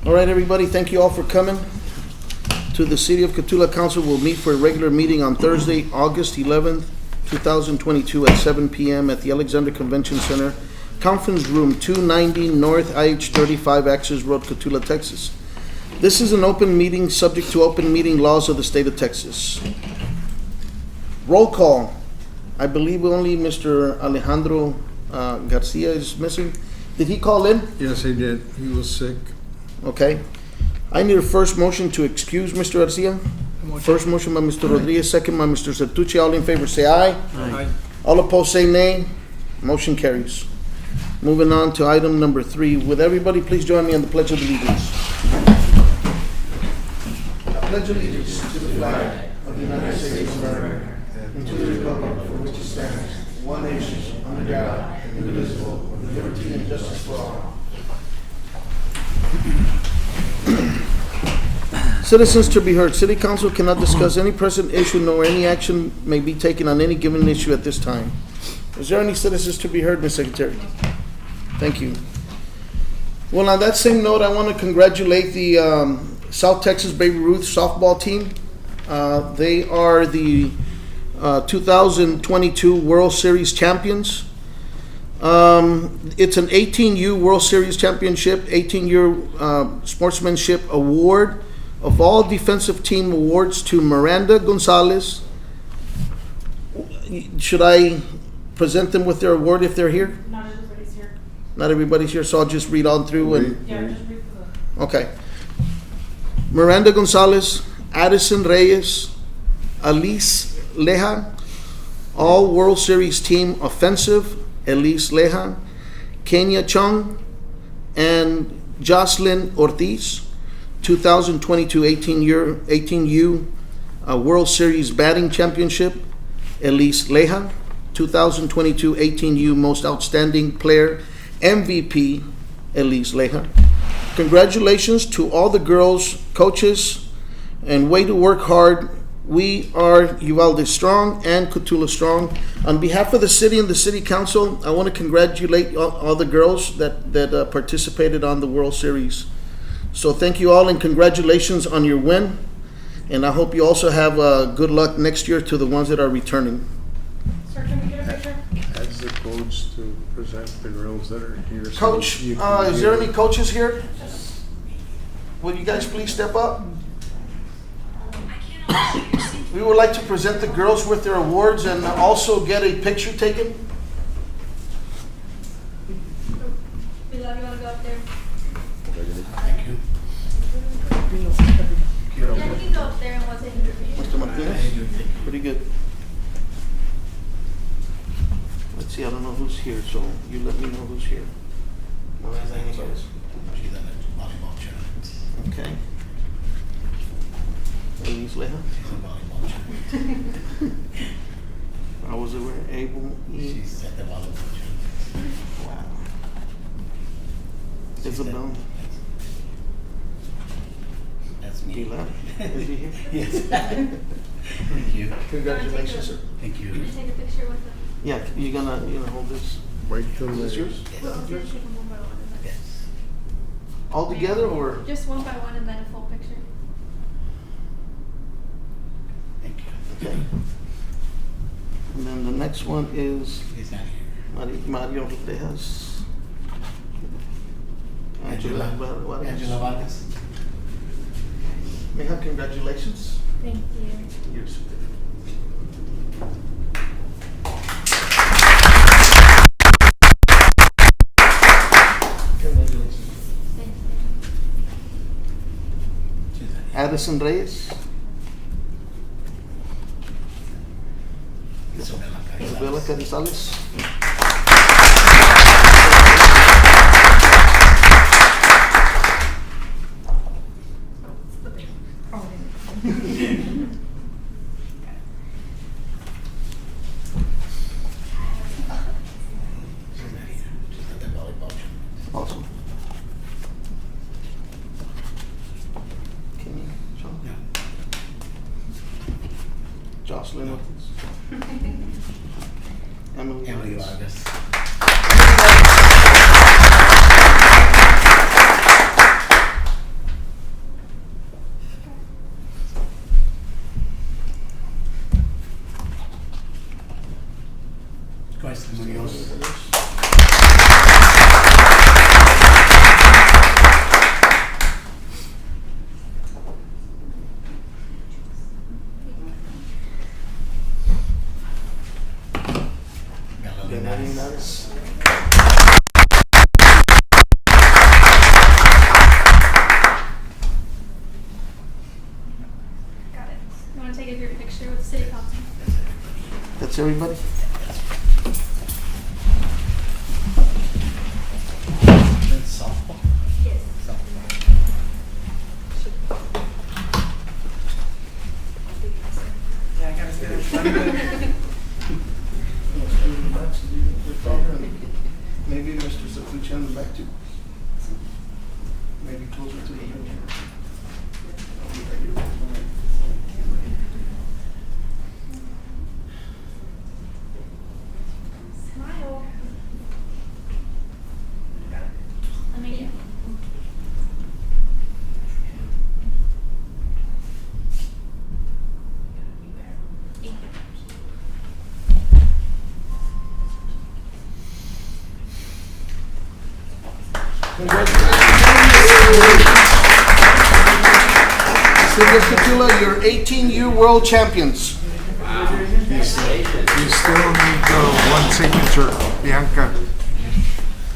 All right, everybody, thank you all for coming to the City of Catoula Council. Will meet for a regular meeting on Thursday, August 11th, 2022 at 7 p.m. at the Alexander Convention Center, Conference Room 290 North IH 35 Access Road, Catoula, Texas. This is an open meeting subject to open meeting laws of the state of Texas. Roll call. I believe only Mr. Alejandro Garcia is missing. Did he call in? Yes, he did. He was sick. Okay. I need a first motion to excuse Mr. Garcia. First motion by Mr. Rodriguez, second by Mr. Cotulla. All in favor say aye. Aye. All opposed say nay. Motion carries. Moving on to item number 3. Would everybody please join me on the Pledge of Allegiance? I pledge allegiance to the flag of the United States of America and to the republic for which it stands, one nation, under God, indivisible, with liberty and justice for all. Citizens to be heard. City Council cannot discuss any present issue nor any action may be taken on any given issue at this time. Is there any citizens to be heard, Ms. Secretary? Thank you. Well, on that same note, I want to congratulate the South Texas Baby Ruth softball team. They are the 2022 World Series champions. It's an 18U World Series championship, 18-year sportsmanship award of all defensive team awards to Miranda Gonzalez. Should I present them with their award if they're here? Not everybody's here. Not everybody's here, so I'll just read on through and. Yeah, just read through. Okay. Miranda Gonzalez, Addison Reyes, Elise Leja, all World Series team offensive, Elise Leja, Kenya Chung, and Jocelyn Ortiz, 2022 18U World Series batting championship, Elise Leja, 2022 18U Most Outstanding Player, MVP, Elise Leja. Congratulations to all the girls, coaches, and way to work hard. We are Uvalde Strong and Catoula Strong. On behalf of the city and the city council, I want to congratulate all the girls that participated on the World Series. So thank you all and congratulations on your win. And I hope you also have good luck next year to the ones that are returning. Sir, can we get a picture? As the coach to present the girls that are here. So Coach, you can is there give- any coaches here? Will you guys please step up? We would like to present the girls with their awards and also get a picture taken. Pilar, you want to go up there? Thank you. Yeah, we can go up there and we'll take a picture. Mr. Martinez? Pretty good. Let's see, I don't know who's here, so you let me know who's here. She's on a volleyball chair. Okay. Elise Leja? She's a volleyball chair. I was aware, Abel E. She's at the volleyball chair. Wow. Isabel That's me. Pilar? Is he here? Yes. Thank you. Congratulations, sir. Thank you. Can you take a picture with them? Yeah, you gonna hold this? Wait till Is this the- yours? Well, just take them one by one and then. Yes. All together or? Just one by one and then a full picture. Thank you. Okay. And then the next one is He's not here. Mario Tejas. Angela Vargas. Mija, congratulations. Thank you. You're super. Congratulations. Thank you. She's not here. Addison Reyes, Isabella Gonzalez. She's not here. She's at the volleyball chair. Awesome. Can you, John? No. Jocelyn Ortiz. Emily Emily Vargas. Vargas. Mr. Munoz. Galinares. Got it. You want to take a group picture with city council? That's everybody? That's softball. Yes. Yeah, I gotta get it. Maybe Mr. Zakucha in the back too. Maybe closer to the middle. Smile. Let me get. Thank you. City of Catoula, you're 18-year world champions. You still need the one signature, Bianca.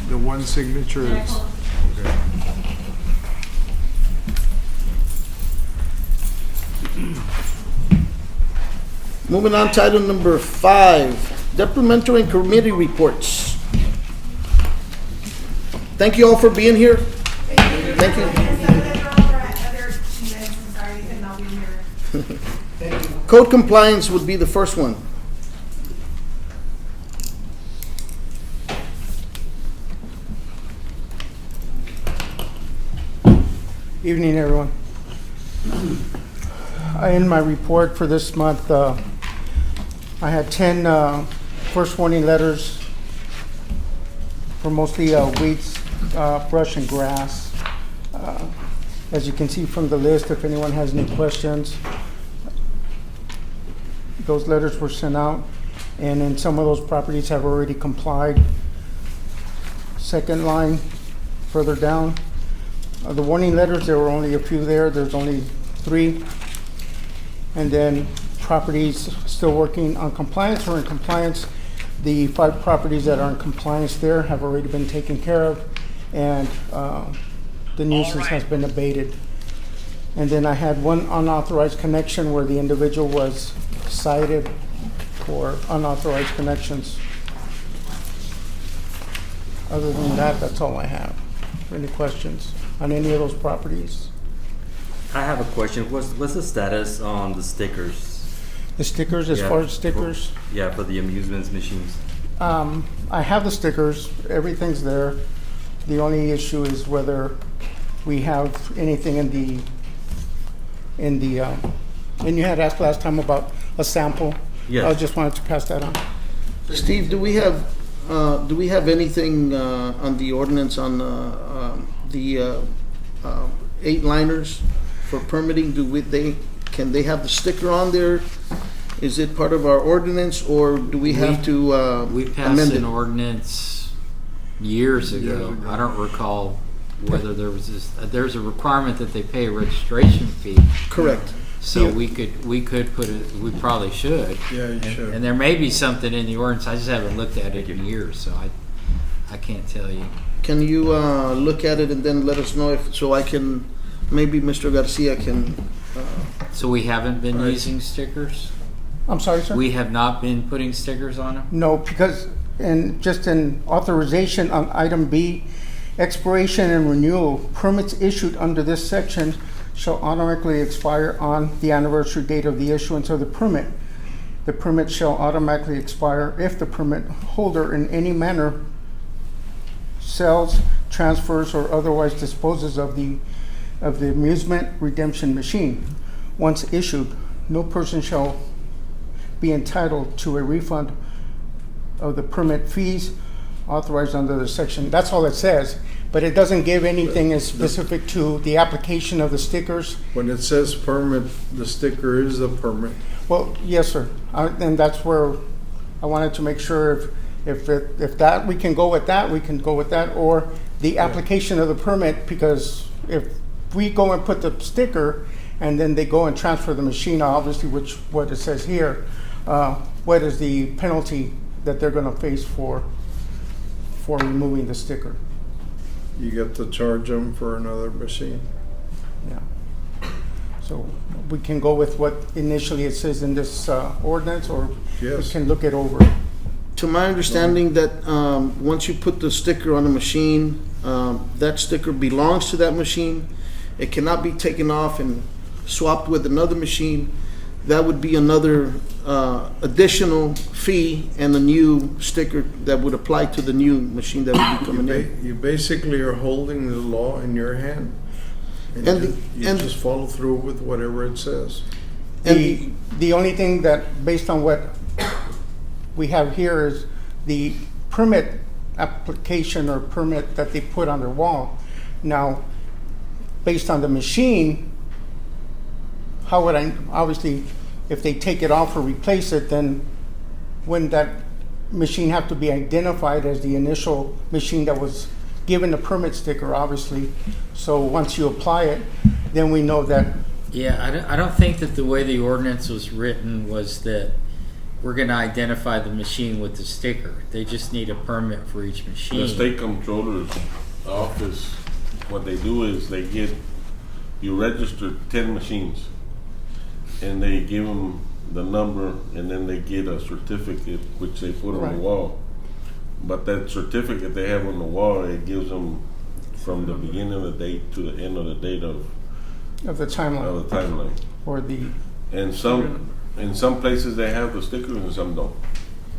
The one signature is. Moving on to item number 5, departmental and committee reports. Thank you all for being here. Thank you. Code compliance would be the first one. Evening, everyone. In my report for this month, I had 10 first warning letters for mostly weeds, brush, and grass. As you can see from the list, if anyone has any questions, those letters were sent out, and then some of those properties have already complied. Second line, further down, the warning letters, there were only a few there. There's only 3. And then properties still working on compliance or in compliance. The 5 properties that are in compliance there have already been taken care of, and the nuisance has been abated. And then I had one unauthorized connection where the individual was cited for unauthorized connections. Other than that, that's all I have. Any questions on any of those properties? I have a question. What's the status on the stickers? The stickers, as Yeah, far as stickers? Yeah, for the amusements machines. I have the stickers, everything's there. The only issue is whether we have anything in the, and you had asked last time about a sample. Yes. I just wanted to pass that on. Steve, do we have anything on the ordinance on the 8-liners for permitting? Can they have the sticker on there? Is it part of our ordinance, or do we have to We passed amend an it? ordinance years ago. I don't recall whether there was there's a requirement that they pay a registration fee. Correct. So Yeah. we could put it, we probably should. Yeah, you And- should. And there may be something in the ordinance, I just haven't looked at it in years, so I can't tell you. Can you look at it and then let us know so I can, maybe Mr. Garcia can, So we haven't been Right. using stickers? I'm sorry, sir? We have not been putting stickers on them? No, because just in authorization on item B, expiration and renewal, permits issued under this section shall automatically expire on the anniversary date of the issuance of the permit. The permit shall automatically expire if the permit holder in any manner sells, transfers, or otherwise disposes of the amusement redemption machine. Once issued, no person shall be entitled to a refund of the permit fees authorized under the section. That's all it says, but it doesn't give anything as specific to the application of the stickers. When it says permit, the sticker is a permit. Well, yes, sir. And that's where I wanted to make sure if If that, we can go with that, we can go with that, or the application of the permit, because if we go and put the sticker and then they go and transfer the machine, obviously, what it says here, what is the penalty that they're gonna face for removing the sticker? You get to charge them for another machine. Yeah. So we can go with what initially it says in this ordinance, or we Yes. can look it over. To my understanding, that once you put the sticker on the machine, that sticker belongs to that machine. It cannot be taken off and swapped with another machine. That would be another additional fee and a new sticker that would apply to the new machine that would be coming in. You basically are holding the law in your hand. And You just follow through with whatever it says. The only thing that, based on what we have here, is the permit application or permit that they put on their wall. Now, based on the machine, how would I, obviously, if they take it off or replace it, then wouldn't that machine have to be identified as the initial machine that was given the permit sticker, obviously? So once you apply it, then we know that. Yeah, I don't think that the way the ordinance was written was that we're gonna identify the machine with the sticker. They just need a permit for each machine. The state comptroller's office, what they do is you register 10 machines, and they give them the number, and then they get a certificate which they put on Right. the wall. But that certificate they have on the wall, it gives them from the beginning of the date to the end of the date of The timeline, the timeline. or the, And in some places they have the stickers and some don't.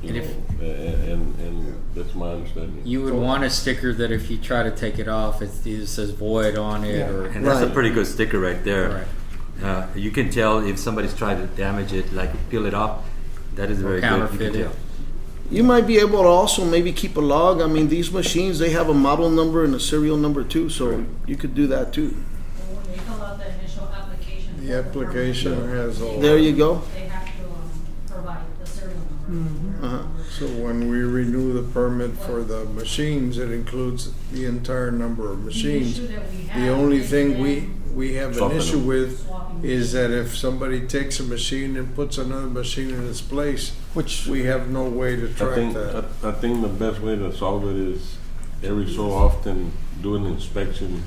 You And know, and that's my understanding. You would want a sticker that if you try to take it off, it either says void on it, Yeah. or And that's a Right. pretty good sticker right there. Right. You can tell if somebody's tried to damage it, like peel it off. That is very good. You counterfeit can it. tell. You might be able to also maybe keep a log. I mean, these machines, they have a model number and a serial number too, so you could do that too. When they fill out the initial application. The application has all. There you go. They have to provide the serial number. Uh-huh. So when we renew the permit for the machines, it includes the entire number of machines. The only thing we have an Swapping issue them. with is that if somebody takes a machine and puts another machine in its place, which, we have no way to I track think that. I think the best way to solve it is every so often do an inspection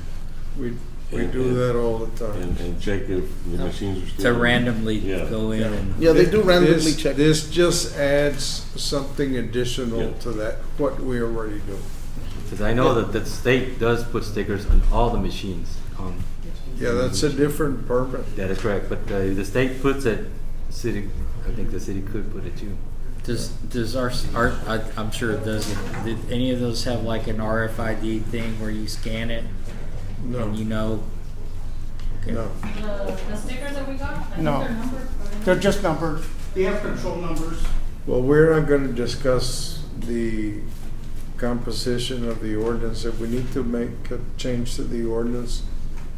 We do that all the time. and check if the machines are still to randomly Yeah. go in and. Yeah, they do randomly This- check. This just adds something additional Yeah. to that, what we already do. Because I know that the state does put stickers on all the machines. Yeah, that's a different permit. That is correct, but the state puts it. City, I think the city could put it too. Does our I'm sure it does. Did any of those have like an RFID thing where you scan it No, and you know? Okay. no. The stickers that we got, I think No. they're numbered. they're just numbered. They have control numbers. Well, we're not gonna discuss the composition of the ordinance. If we need to make a change to the ordinance,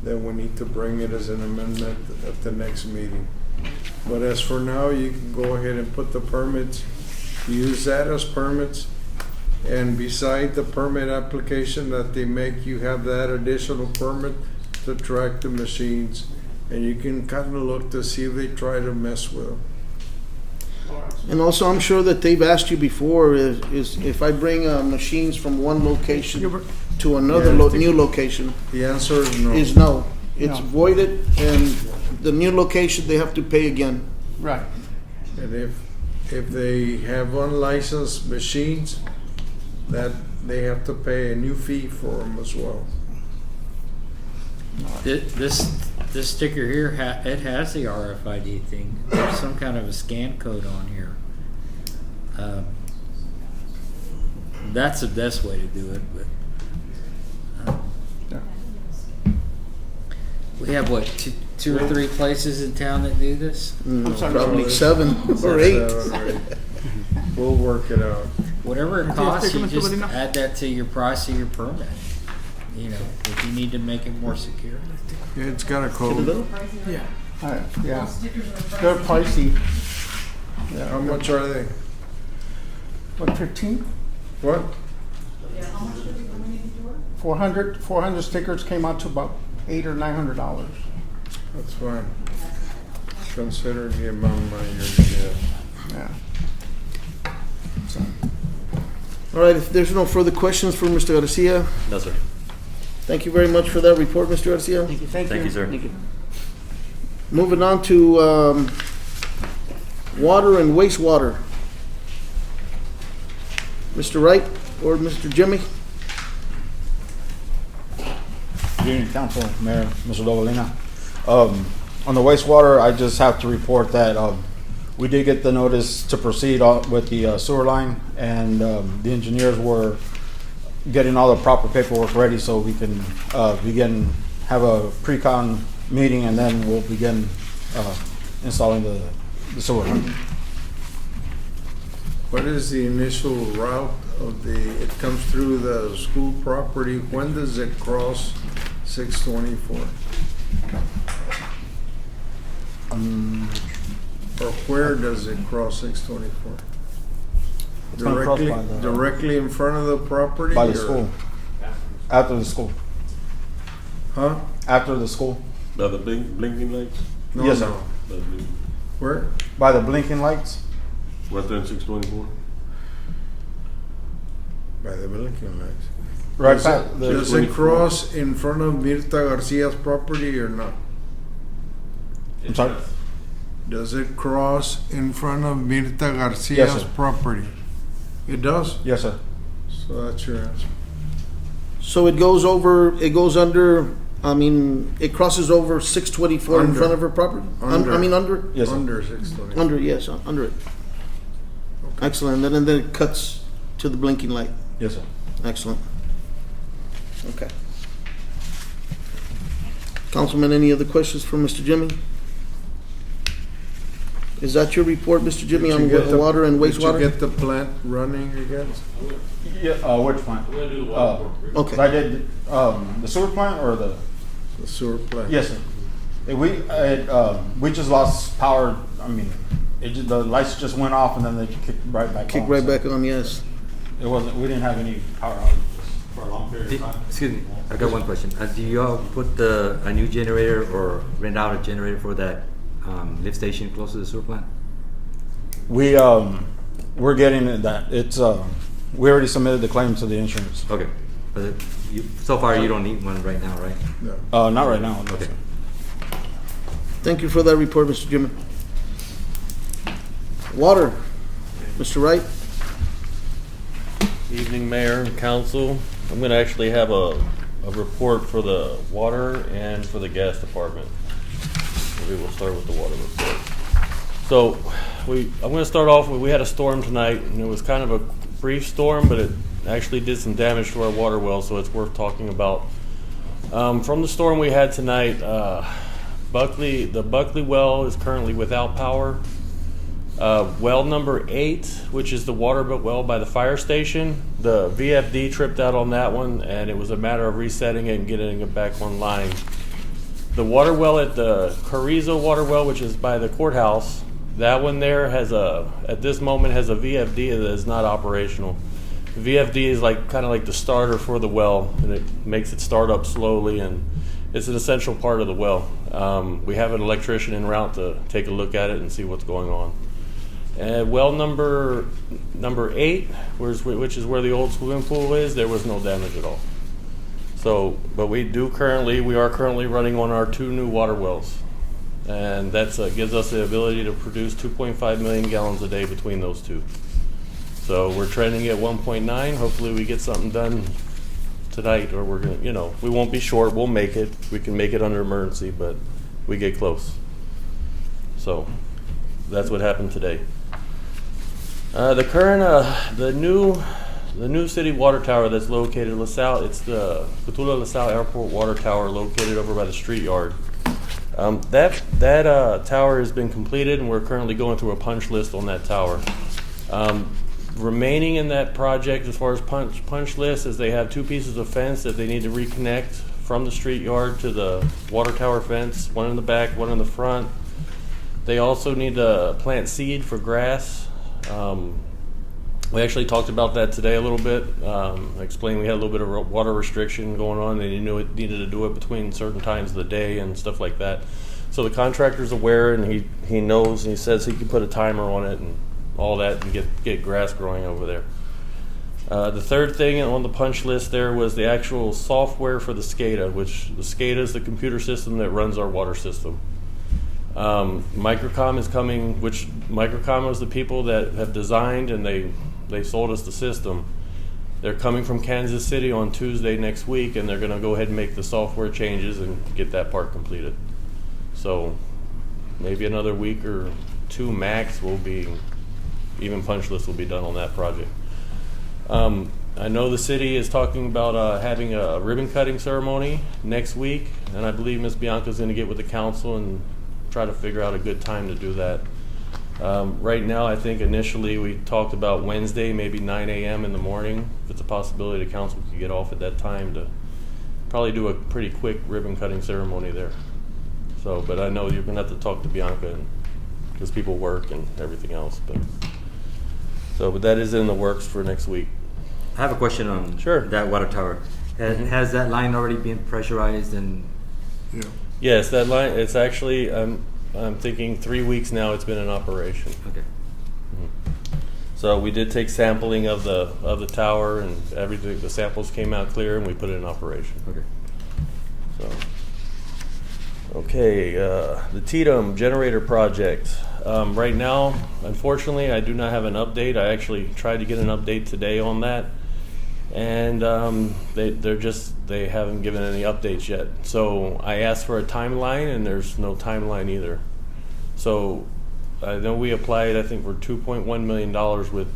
then we need to bring it as an amendment at the next meeting. But as for now, you can go ahead and put the permits, use that as permits. And beside the permit application that they make, you have that additional permit to track the machines. And you can kind of look to see if they try to mess with them. And also, I'm sure that they've asked you before, is if I bring machines from one location to another Yeah. new location, The answer is no. is no. It's No. voided, and the new location, they have to pay again. Right. And if they have unlicensed machines, that they have to pay a new fee for them as well. This sticker here, it has the RFID thing. There's some kind of a scan code on here. That's the best way to do it, but Yeah. we have what, two or three places in town that do this? sorry. Probably 7 or 8. 7 or 8. We'll work it out. Whatever it costs, you just add that to your price of your permit. You know, if you need to make it more secure. Yeah, it's got a code. Yeah. Those stickers are They're pricey. How much are they? What, 15? What? Yeah, how much did we need to order? 400 stickers came out to about $800 or $900. That's fine. Consider the amount of money you're gonna get. Yeah. All right, if there's no further questions for Mr. Garcia, No, sir. thank you very much for that report, Mr. Garcia. Thank you. Thank Thank you, sir. Moving on to water and wastewater. Mr. Wright or Mr. Jimmy? Good evening, Council, Mayor, Mr. Dovalina. On the wastewater, I just have to report that we did get the notice to proceed with the sewer line, and the engineers were getting all the proper paperwork ready so we can have a pre-con meeting, and then we'll begin installing the sewer line. What is the initial route of it comes through the school property? When does it cross 624? Or where does it cross 624? It's gonna cross by the- Directly in front of the property? By the or- school. After the school. Huh? After the school. By the blinking lights? No, Yes, sir. no. Where? By the blinking lights. Right there in 624? By the blinking lights. Right Does past it- the. Does it cross in front of Mirta Garcia's property or not? I'm sorry? Does it cross in front of Mirta Yes, Garcia's sir. property? It does? Yes, sir. So that's your answer. So it goes under, it crosses over 624 in Under. front of her property? Under. Under? Yes, sir. Under 620. Under, yes, under it. Excellent, and then it cuts to the blinking light. Yes, sir. Excellent. Okay. Councilman, any other questions for Mr. Jimmy? Is that your report, Mr. Jimmy, Did on you get the- water and Did you wastewater? get the plant running again? Yeah, which plant? Okay. I did, the sewer plant or the? The sewer plant? Yes, sir. We just lost power. The lights just went off and then they kicked right back on. Kick right so back on, yes. we didn't have any power outages for a long period of time. Excuse me, I got one question. Do y'all put a new generator or rent out a generator for that lift station close to the sewer plant? We're getting that. It's, we already submitted the claim to the insurance. Okay, but so far you don't need one right now, right? No. Not right now. no, Okay. sir. Thank you for that report, Mr. Jimmy. Water, Mr. Wright? Evening, Mayor and Council. I'm going to actually have a report for the water and for the gas department. Maybe we'll start with the water report. So, I'm going to start off with, we had a storm tonight, and it was kind of a brief storm, but it actually did some damage to our water well, so it's worth talking about. From the storm we had tonight, the Buckley well is currently without power. Well number 8, which is the water well by the fire station, the VFD tripped out on that one, and it was a matter of resetting it and getting it back online. The water well at the Carrizo water well, which is by the courthouse, that one there at this moment has a VFD that is not operational. The VFD is kind of like the starter for the well, and it makes it start up slowly, and it's an essential part of the well. We have an electrician en route to take a look at it and see what's going on. Well number 8, which is where the old swimming pool is, there was no damage at all. So, but we are currently running on our 2 new water wells, and that gives us the ability to produce 2.5 million gallons a day between those two. So we're trending at 1.9. Hopefully we get something done tonight, or we're gonna, we won't be short. We'll make it. We can make it under emergency, but we get close. So that's what happened today. The new city water tower that's located in Lasalle, it's the Catoula Lasalle Airport water tower located over by the street yard. That tower has been completed, and we're currently going through a punch list on that tower. Remaining in that project as far as punch list is they have 2 pieces of fence that they need to reconnect from the street yard to the water tower fence, one in the back, one in the front. They also need to plant seed for grass. We actually talked about that today a little bit. I explained we had a little bit of water restriction going on, and he knew it needed to do it between certain times of the day and stuff like that. So the contractor's aware, and he knows, and he says he can put a timer on it and all that and get grass growing over there. The third thing on the punch list there was the actual software for the SCADA, which the SCADA is the computer system that runs our water system. Microcom is coming, which Microcom was the people that have designed, and they sold us the system. They're coming from Kansas City on Tuesday next week, and they're going to go ahead and make the software changes and get that part completed. So maybe another week or two max will be, even punch list will be done on that project. I know the city is talking about having a ribbon cutting ceremony next week, and I believe Ms. Bianca's going to get with the council and try to figure out a good time to do that. Right now, I think initially we talked about Wednesday, maybe 9 a.m. in the morning. If it's a possibility, the council could get off at that time to probably do a pretty quick ribbon cutting ceremony there. So, but I know you're going to have to talk to Bianca because people work and everything else. But that is in the works for next week. I have a question on that water tower. Has that line already been pressurized and? Yeah. Yes, that line. It's actually I'm thinking 3 weeks now. It's been in operation. Okay. Mm-hmm. So we did take sampling of the tower and everything. The samples came out clear, and we put it in operation. Okay. So. Okay, the Tetom generator project. Right now, unfortunately, I do not have an update. I actually tried to get an update today on that, and they haven't given any updates yet. So I asked for a timeline, and there's no timeline either. So I know we applied, I think, for $2.1 million with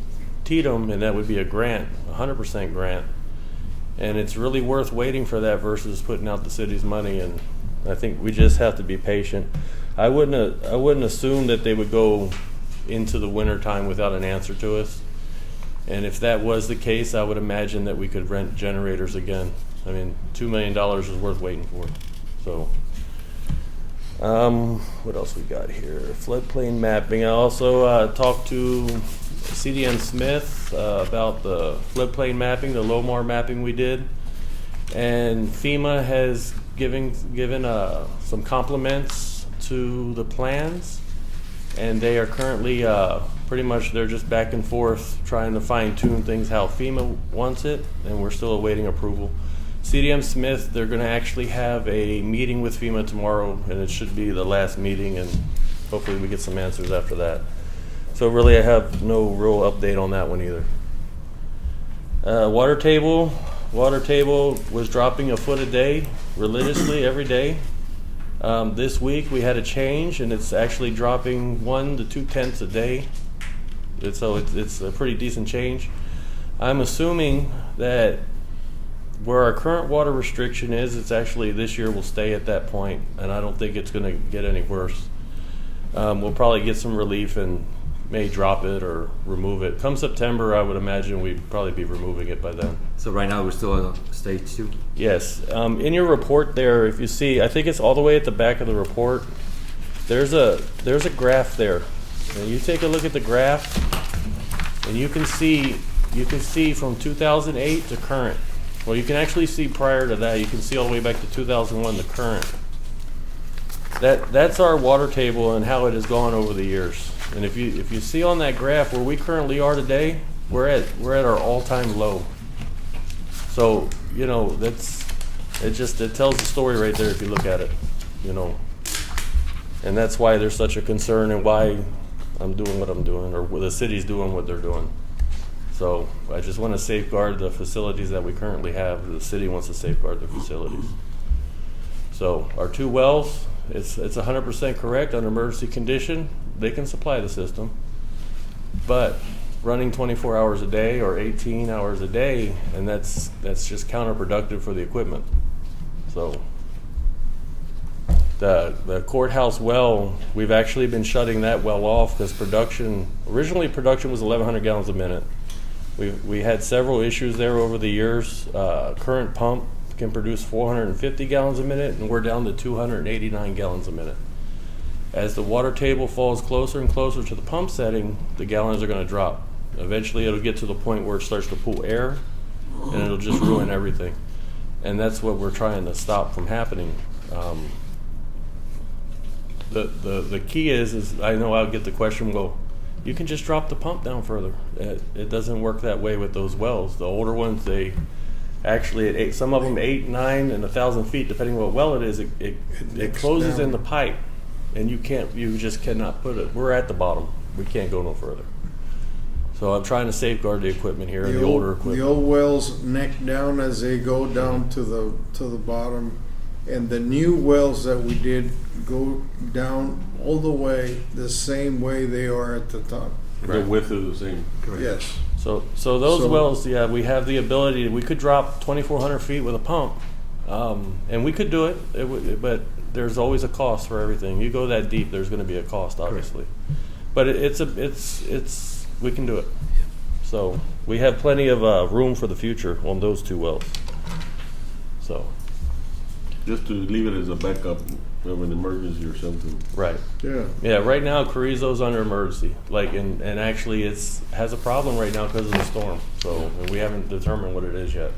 Tetom, and that would be a grant, 100% grant. And it's really worth waiting for that versus putting out the city's money, and I think we just have to be patient. I wouldn't assume that they would go into the winter time without an answer to us. And if that was the case, I would imagine that we could rent generators again. I mean, $2 million is worth waiting for. So, what else we got here? Floodplain mapping. I also talked to CDM Smith about the floodplain mapping, the LOMAR mapping we did. And FEMA has given some compliments to the plans, and they are currently pretty much, they're just back and forth trying to fine tune things how FEMA wants it, and we're still awaiting approval. CDM Smith, they're going to actually have a meeting with FEMA tomorrow, and it should be the last meeting, and hopefully we get some answers after that. So really I have no real update on that one either. Water table was dropping a foot a day religiously every day. This week we had a change, and it's actually dropping 1 to 2 tenths a day. So it's a pretty decent change. I'm assuming that where our current water restriction is, it's actually this year will stay at that point, and I don't think it's going to get any worse. We'll probably get some relief and may drop it or remove it. Come September, I would imagine we'd probably be removing it by then. So right now we're still on stage 2? Yes. In your report there, if you see, I think it's all the way at the back of the report, there's a graph there. And you take a look at the graph, and you can see from 2008 to current. Well, you can actually see prior to that. You can see all the way back to 2001 to current. That's our water table and how it has gone over the years. And if you see on that graph where we currently are today, we're at our all-time low. So it tells the story right there if you look at it, and that's why there's such a concern and why I'm doing what I'm doing, or the city's doing what they're doing. So I just want to safeguard the facilities that we currently have. The city wants to safeguard the facilities. So our 2 wells, it's 100% correct under emergency condition. They can supply the system, but running 24 hours a day or 18 hours a day, and that's just counterproductive for the equipment. So the courthouse well, we've actually been shutting that well off because originally production was 1,100 gallons a minute. We had several issues there over the years. Current pump can produce 450 gallons a minute, and we're down to 289 gallons a minute. As the water table falls closer and closer to the pump setting, the gallons are going to drop. Eventually, it'll get to the point where it starts to pull air, and it'll just ruin everything. And that's what we're trying to stop from happening. The key is I know I'll get the question, well, you can just drop the pump down further. It doesn't work that way with those wells. The older ones, they actually, some of them 8, 9, and 1,000 feet, depending on what well it is, it closes down. in the pipe, and you just cannot put it. We're at the bottom. We can't go no further. So I'm trying to safeguard the equipment here, and the older equipment. The old wells neck down as they go down to the bottom, and the new wells that we did go down all the way the same way they are at the top. The width is the same. Yes. So those So- wells, yeah, we have the ability. We could drop 2,400 feet with a pump, and we could do it. But there's always a cost for everything. You go that deep, there's going to be a cost, obviously. But it's we can do it. So we have plenty of room for the future on those 2 wells. So Just to leave it as a backup of an emergency or something. right. Yeah, right now Carrizo's under emergency, and actually has a problem right now because of the storm. So and we haven't determined what it is yet.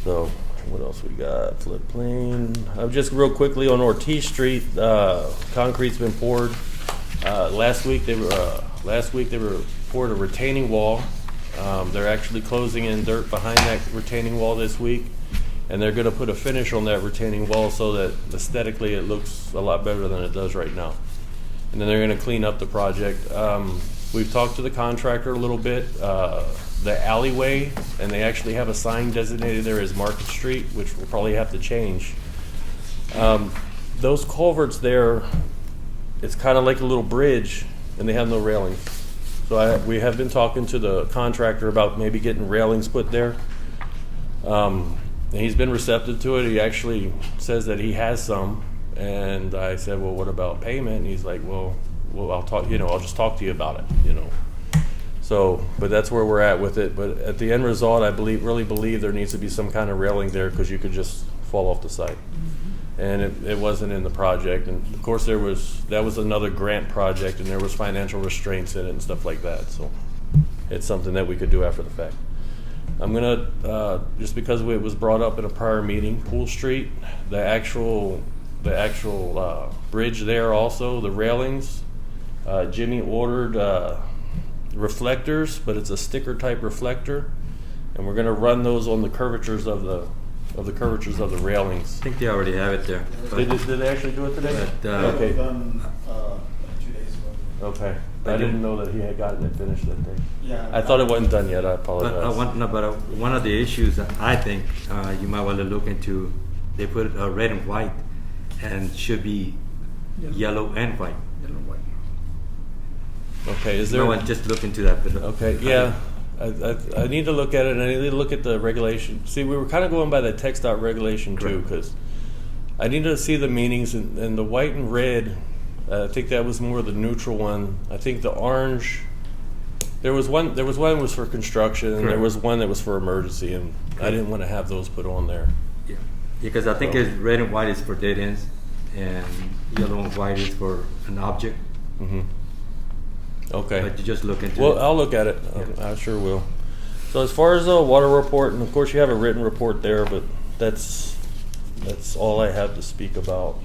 So what else we got? Floodplain. Just real quickly on Ortiz Street, concrete's been poured. Last week they were poured a retaining wall. They're actually closing in dirt behind that retaining wall this week. And they're going to put a finish on that retaining wall so that aesthetically it looks a lot better than it does right now. And then they're going to clean up the project. We've talked to the contractor a little bit. The alleyway, and they actually have a sign designated there as Market Street, which we'll probably have to change. Those culverts there, it's kind of like a little bridge, and they have no railings. So we have been talking to the contractor about maybe getting railings put there. And he's been receptive to it. He actually says that he has some, and I said, "Well, what about payment?" And he's like, "Well, I'll talk. I'll just talk to you about it." So, but that's where we're at with it. But at the end result, I really believe there needs to be some kind of railing there because you could just fall off the site, and it wasn't in the project. And of course, that was another grant project, and there was financial restraints in it and stuff like that. So, it's something that we could do after the fact. I'm gonna just because it was brought up in a prior meeting, Pool Street, the actual bridge there, also the railings. Jimmy ordered reflectors, but it's a sticker type reflector, and we're gonna run those on the curvatures of the railings. I think they already have it there. Did they actually do it today? But, okay. Done 2 days ago. Okay. I didn't know that he had gotten it finished that day. Yeah. I thought it wasn't done yet. I But apologize. one of the issues that I think you might want to look into, they put red and white, and should be yellow and white. Okay. Is there? No one just look into that. But Okay, yeah. I need to look at it, and I need to look at the regulation. See, we were kind of going by the text dot regulation too, Correct. because I need to see the meanings, and the white and red, I think that was more the neutral one. I think the orange, there was one that was for construction, and there Correct. was one that was for emergency, and I didn't want to have those put on there. Yeah, because I think So- it's red and white is for dead ends, and yellow and white is for an object. Mm-hmm. Okay. But you just look into Well, it. I'll look at it. Yeah. I sure will. So as far as the water report, and of course you have a written report there, but that's all I have to speak about.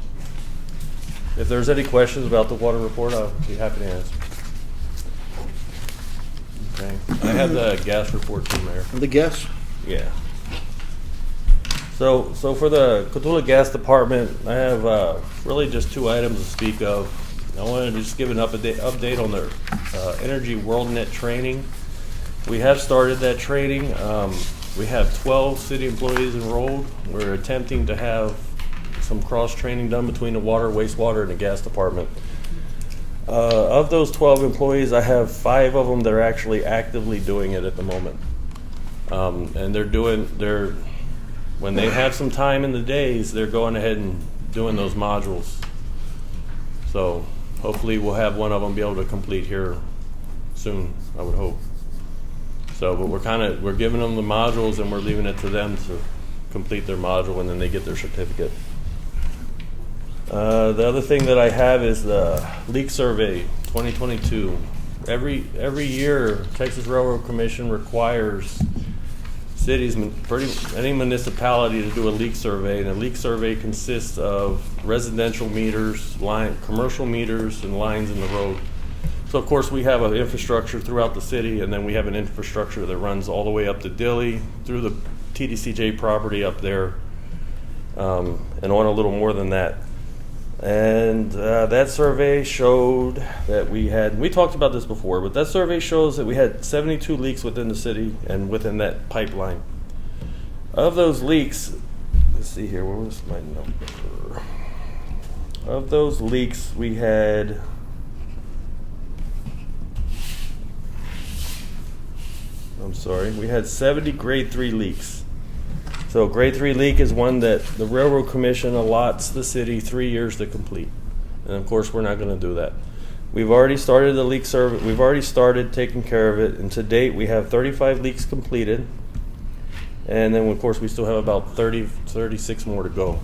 If there's any questions about the water report, I'll be happy to answer. Okay. I have the gas report too, Mayor. The guess? Yeah. So for the Catoula Gas Department, I have really just 2 items to speak of. I wanted to just give an update on their Energy WorldNet training. We have started that training. We have 12 city employees enrolled. We're attempting to have some cross-training done between the water, wastewater, and the gas department. Of those 12 employees, I have 5 of them that are actually actively doing it at the moment. And when they have some time in the days, they're going ahead and doing those modules. So hopefully we'll have one of them be able to complete here soon, I would hope. So, but we're giving them the modules, and we're leaving it to them to complete their module, and then they get their certificate. The other thing that I have is the leak survey 2022. every year, Texas Railroad Commission requires cities, any municipality to do a leak survey, and a leak survey consists of residential meters, commercial meters, and lines in the road. So of course we have an infrastructure throughout the city, and then we have an infrastructure that runs all the way up to Dilley, through the TDCJ property up there, and on a little more than that. And that survey showed that we talked about this before, but that survey shows that we had 72 leaks within the city and within that pipeline. Of those leaks, let's see here, where was my number? Of those leaks, we had we had 70 grade 3 leaks. So grade 3 leak is one that the Railroad Commission allots the city 3 years to complete. And of course, we're not going to do that. We've already started the leak survey. We've already started taking care of it. And to date, we have 35 leaks completed. And then, of course, we still have about 36 more to go.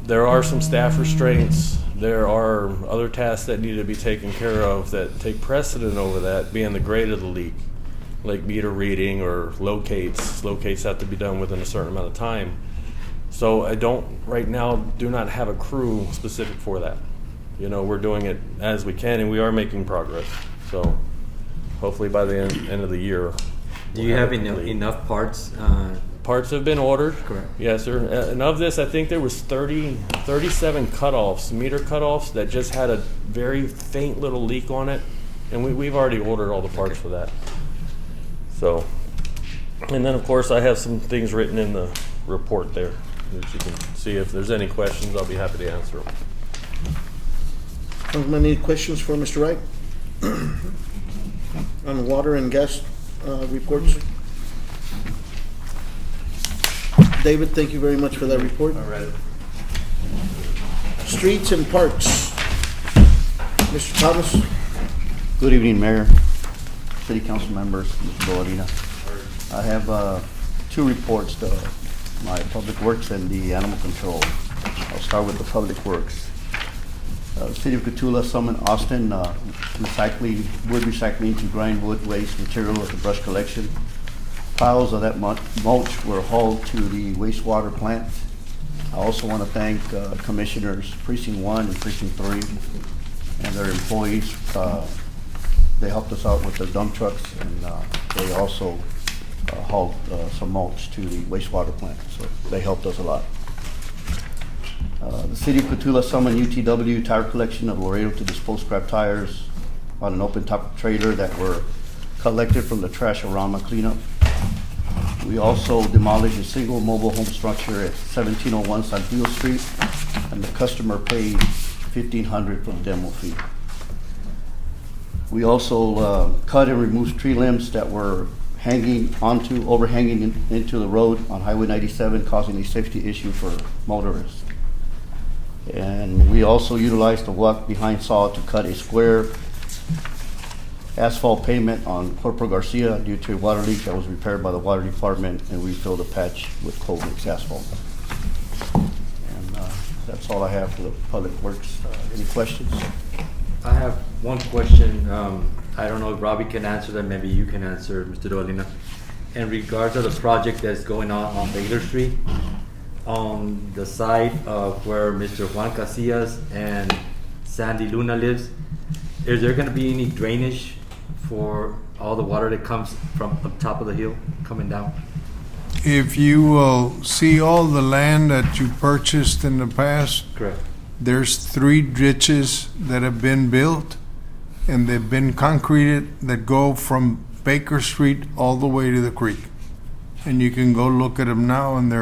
There are some staff restraints. There are other tasks that need to be taken care of that take precedent over that, being the grade of the leak, like meter reading or locates. Locates have to be done within a certain amount of time. So I right now do not have a crew specific for that. You know, we're doing it as we can, and we are making progress. So hopefully by the end of the year. Do you have enough parts? Parts have been ordered. Correct. Yes, sir. And of this, I think there was 37 cutoffs, meter cutoffs, that just had a very faint little leak on it. And we've already ordered all the parts for that. So, and then of course I have some things written in the report there that you can see. If there's any questions, I'll be happy to answer them. Any questions for Mr. Wright on water and gas reports? David, thank you very much for that report. I read it. Streets and parks. Mr. Thomas? Good evening, Mayor, City Council members, Mr. Bolina. I have two reports, my Public Works and the Animal Control. I'll start with the Public Works. The City of Catoula summoned Austin wood recycling to grind wood waste material at the brush collection. Piles of that mulch were hauled to the wastewater plant. I also want to thank Commissioners Precinct 1 and Precinct 3 and their employees. They helped us out with their dump trucks, and they also hauled some mulch to the wastewater plant, so they helped us a lot. The City of Cotulla summoned UTW Tire Collection of Laredo to dispose scrap tires on an open top trailer that were collected from the Trash-A-Rama cleanup. We also demolished a single mobile home structure at 1701 Santillo Street, and the customer paid $1,500 for the demo fee. We also cut and removed tree limbs that were overhanging into the road on Highway 97, causing a safety issue for motorists. And we also utilized the walk behind saw to cut a square asphalt pavement on Corporal Garcia due to a water leak that was repaired by the water department, and we filled the patch with cold mix asphalt. And that's all I have for the Public Works. Any questions? I have one question. I don't know if Robbie can answer that. Maybe you can answer, Mr. Dolina. In regards to the project that's going on Baylor Street, on the side of where Mr. Juan Casillas and Sandy Luna lives, is there going to be any drainage for all the water that comes from up top of the hill coming down? If you will see all the land that you purchased in the past, Correct. there's 3 ditches that have been built, and they've been concreted that go from Baker Street all the way to the creek. And you can go look at them now, and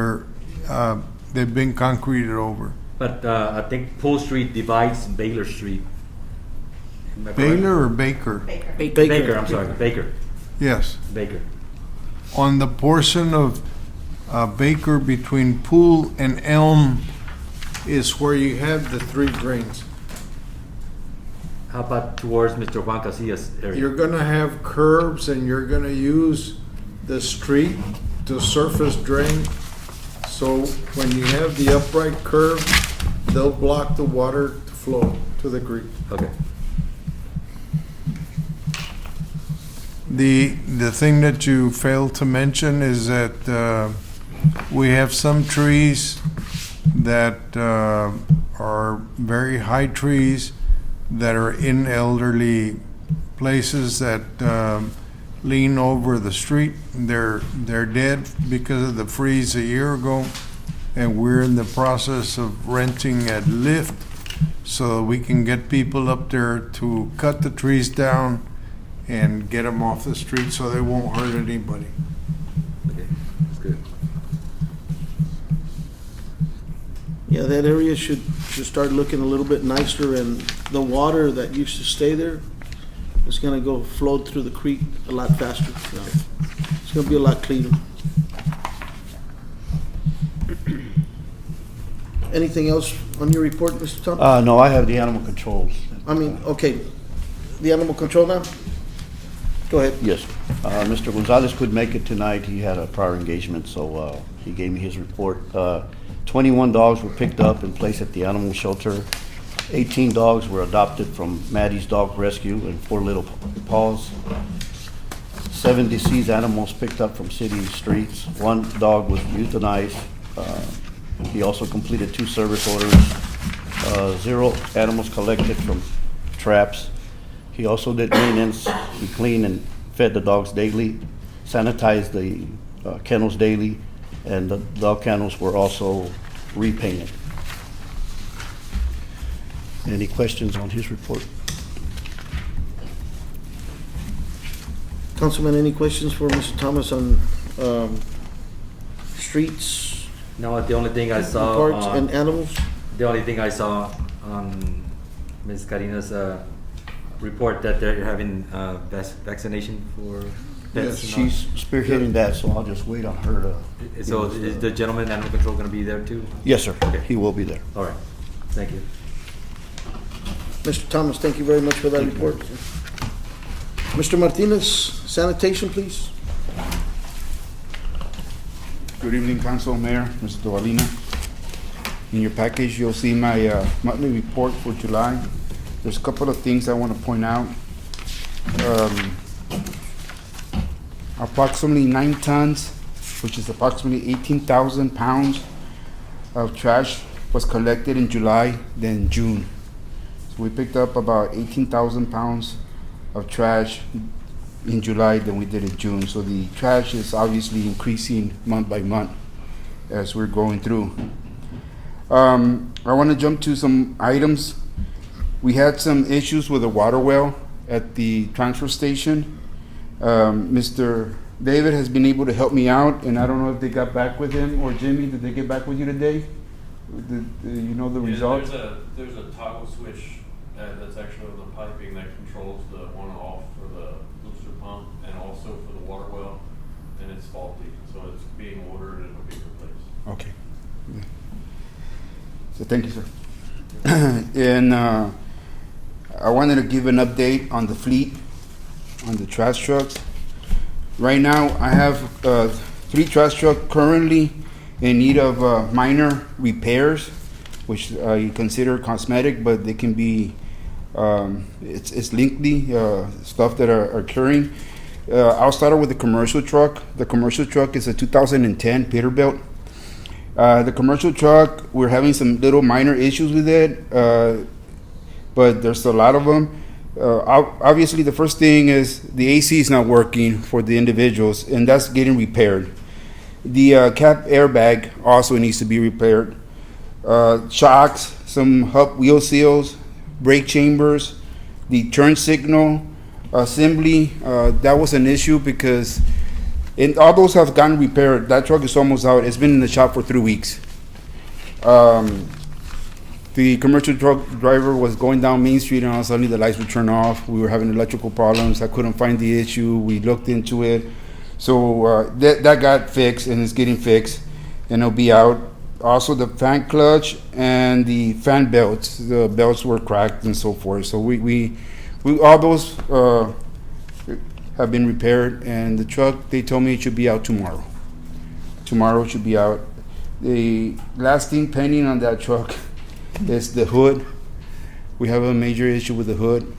they've been concreted over. But I think Pool Street divides Baylor Street. Am I correct? Baylor or Baker? Baker, I'm sorry, Baker. Yes. Baker. On the portion of Baker between Pool and Elm is where you have the 3 drains. How about towards Mr. Juan Casillas area? You're gonna have curbs, and you're gonna use the street to surface drain. So when you have the upright curb, they'll block the water to flow to the creek. Okay. The thing that you failed to mention is that we have some trees that are very high trees that are in elderly places that lean over the street. They're dead because of the freeze a year ago, and we're in the process of renting a lift so we can get people up there to cut the trees down and get them off the street so they won't hurt anybody. Okay, that's good. Yeah, that area should start looking a little bit nicer, and the water that used to stay there is gonna go flow through the creek a lot faster now. It's gonna be a lot cleaner. Anything else on your report, Mr. Tom? No, I have the animal controls. Okay, the animal control now? Go ahead. Yes. Mr. Gonzalez couldn't make it tonight. He had a prior engagement, so he gave me his report. 21 dogs were picked up and placed at the animal shelter. 18 dogs were adopted from Maddie's Dog Rescue and 4 Little Paws. 7 deceased animals picked up from city streets. 1 dog was euthanized. He also completed 2 service orders. 0 animals collected from traps. He also did maintenance. He cleaned and fed the dogs daily, sanitized the kennels daily, and the dog kennels were also repainted. Any questions on his report? Councilman, any questions for Mr. Thomas on streets, No, the only thing I saw parks, and animals? the only thing I saw on Ms. Karina's report that they're having vaccination for pets. Yes, and all. she's spearheading that, so I'll just wait on her to. So is the gentleman animal control going to be there too? Yes, sir. Okay. He will be there. All right. Thank you. Mr. Thomas, thank you very much for that report. Mr. Martinez, sanitation, please. Good evening, Council, Mayor, Mr. Duvalina. In your package, you'll see my monthly report for July. There's a couple of things I want to point out. Approximately 9 tons, which is approximately 18,000 pounds of trash was collected in July than June. So we picked up about 18,000 pounds of trash in July than we did in June. So the trash is obviously increasing month by month as we're going through. I want to jump to some items. We had some issues with the water well at the transfer station. Mr. David has been able to help me out, and I don't know if they got back with him, or Jimmy, did they get back with you today? You know the result? There's a toggle switch that's actually on the piping that controls the on-off for the booster pump and also for the water well, and it's faulty, so it's being ordered and it'll be replaced. Okay. So thank you, sir. And I wanted to give an update on the fleet, on the trash trucks. Right now, I have 3 trash trucks currently in need of minor repairs, which I consider cosmetic, but they can be, it's lengthy stuff that are occurring. I'll start out with the commercial truck. The commercial truck is a 2010 Peterbilt. The commercial truck, we're having some little minor issues with it, but there's a lot of them. Obviously, the first thing is the AC is not working for the individuals, and that's getting repaired. The cap airbag also needs to be repaired. Shocks, some hub wheel seals, brake chambers, the turn signal, assembly, that was an issue because all those have gotten repaired. That truck is almost out. It's been in the shop for 3 weeks. The commercial truck driver was going down Main Street, and all of a sudden the lights would turn off. We were having electrical problems. I couldn't find the issue. We looked into it. So that got fixed, and it's getting fixed, and it'll be out. Also, the fan clutch and the fan belts. The belts were cracked and so forth. So we all those have been repaired, and the truck, they told me it should be out tomorrow. Tomorrow it should be out. The last thing pending on that truck is the hood. We have a major issue with the hood.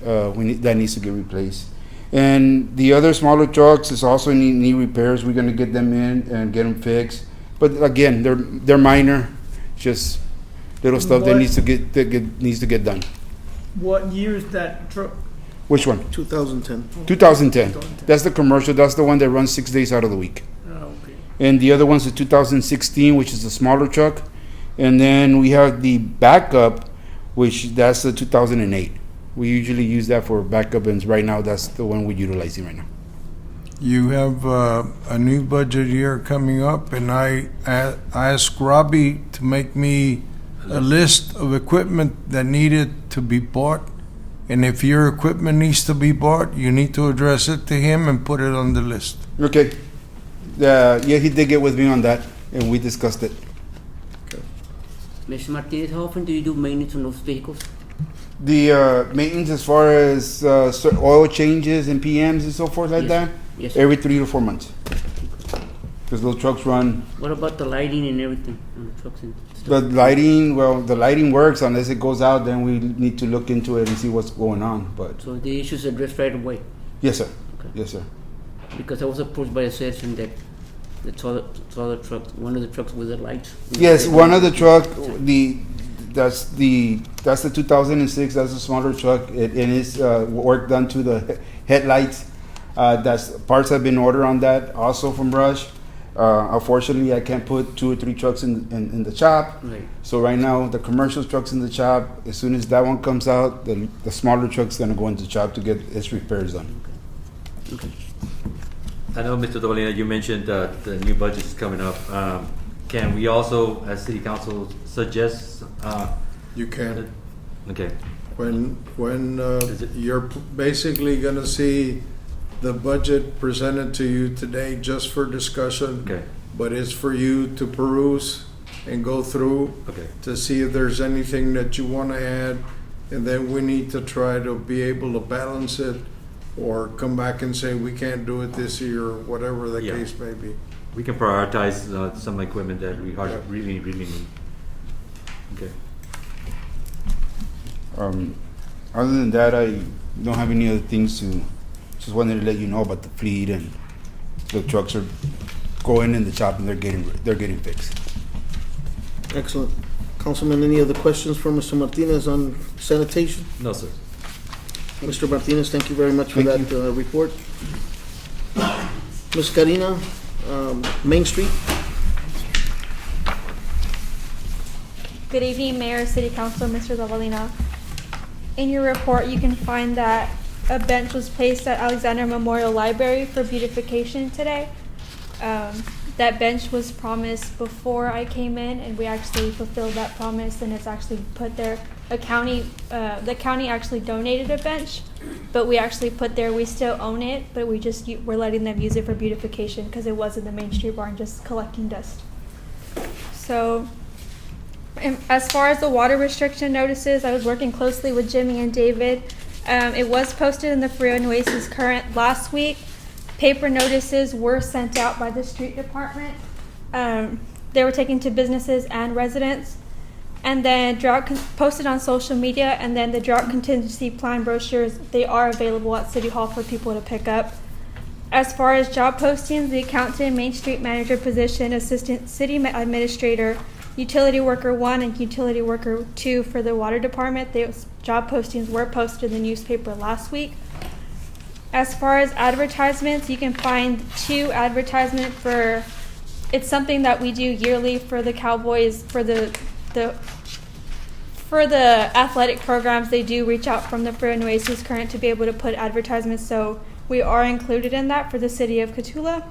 That needs to get replaced. And the other smaller trucks is also need repairs. We're gonna get them in and get them fixed. But again, they're minor, just little stuff that What- needs to get done. What year is that truck? Which one? 2010. 2010. That's the commercial. That's the one that runs 6 days out of the week. Okay. And the other one's the 2016, which is the smaller truck. And then we have the backup, which that's the 2008. We usually use that for backup, and right now that's the one we're utilizing right now. You have a new budget year coming up, and I asked Robbie to make me a list of equipment that needed to be bought. And if your equipment needs to be bought, you need to address it to him and put it on the list. Okay. Yeah, he did get with me on that, and we discussed it. Mr. Martinez, how often do you do maintenance on those vehicles? The maintenance as far as oil changes and PMs and so forth like Yes. that, Yes. every 3 to 4 months. Because those trucks run. What about the lighting and everything on the trucks and The stuff? lighting works unless it goes out. Then we need to look into it and see what's going on. But So the issue's addressed right away? yes, sir. Okay. Yes, sir. Because I was approached by a citizen that saw the truck, one of the trucks with the lights. Yes, one of the truck. That's the 2006. That's a smaller truck. It is work done to the headlights. That's parts have been ordered on that also from Rush. Unfortunately, I can't put 2 or 3 trucks in the shop. Right. So right now, the commercial truck's in the shop. As soon as that one comes out, the smaller truck's gonna go into the shop to get its repairs done. Okay. I know, Mr. Dovalina, you mentioned the new budget is coming up. Can we also, as city council, suggest? You can. Okay. When Is it- you're basically gonna see the budget presented to you today just for discussion. Okay. But it's for you to peruse and go through Okay. to see if there's anything that you wanna add. And then we need to try to be able to balance it or come back and say, we can't do it this year, or whatever the Yeah. case may be. We can prioritize some equipment that we really need. Okay. Other than that, I don't have any other things to. Just wanted to let you know about the fleet, and the trucks are going in the shop and they're getting fixed. Excellent. Councilman, any other questions for Mr. Martinez on sanitation? No, sir. Mr. Martinez, thank you very much for Thank that report. Ms. Karina, Main Street. Good evening, Mayor, City Council, Mr. Dovalina. In your report, you can find that a bench was placed at Alexander Memorial Library for beautification today. That bench was promised before I came in, and we actually fulfilled that promise, and it's actually put there. The county actually donated a bench, but we actually put there, we still own it, but we're letting them use it for beautification because it was in the Main Street barn just collecting dust. So, as far as the water restriction notices, I was working closely with Jimmy and David. It was posted in the Frio and Oasis Current last week. Paper notices were sent out by the street department. They were taken to businesses and residents. And then posted on social media, and then the drought contingency plan brochures, they are available at City Hall for people to pick up. As far as job postings, the accountant, Main Street manager position, assistant city administrator, utility worker 1 and utility worker 2 for the water department, those job postings were posted in the newspaper last week. As far as advertisements, you can find 2 advertisements for, it's something that we do yearly for the Cowboys, for the athletic programs. They do reach out from the Frio and Oasis Current to be able to put advertisements, so we are included in that for the city of Catoula.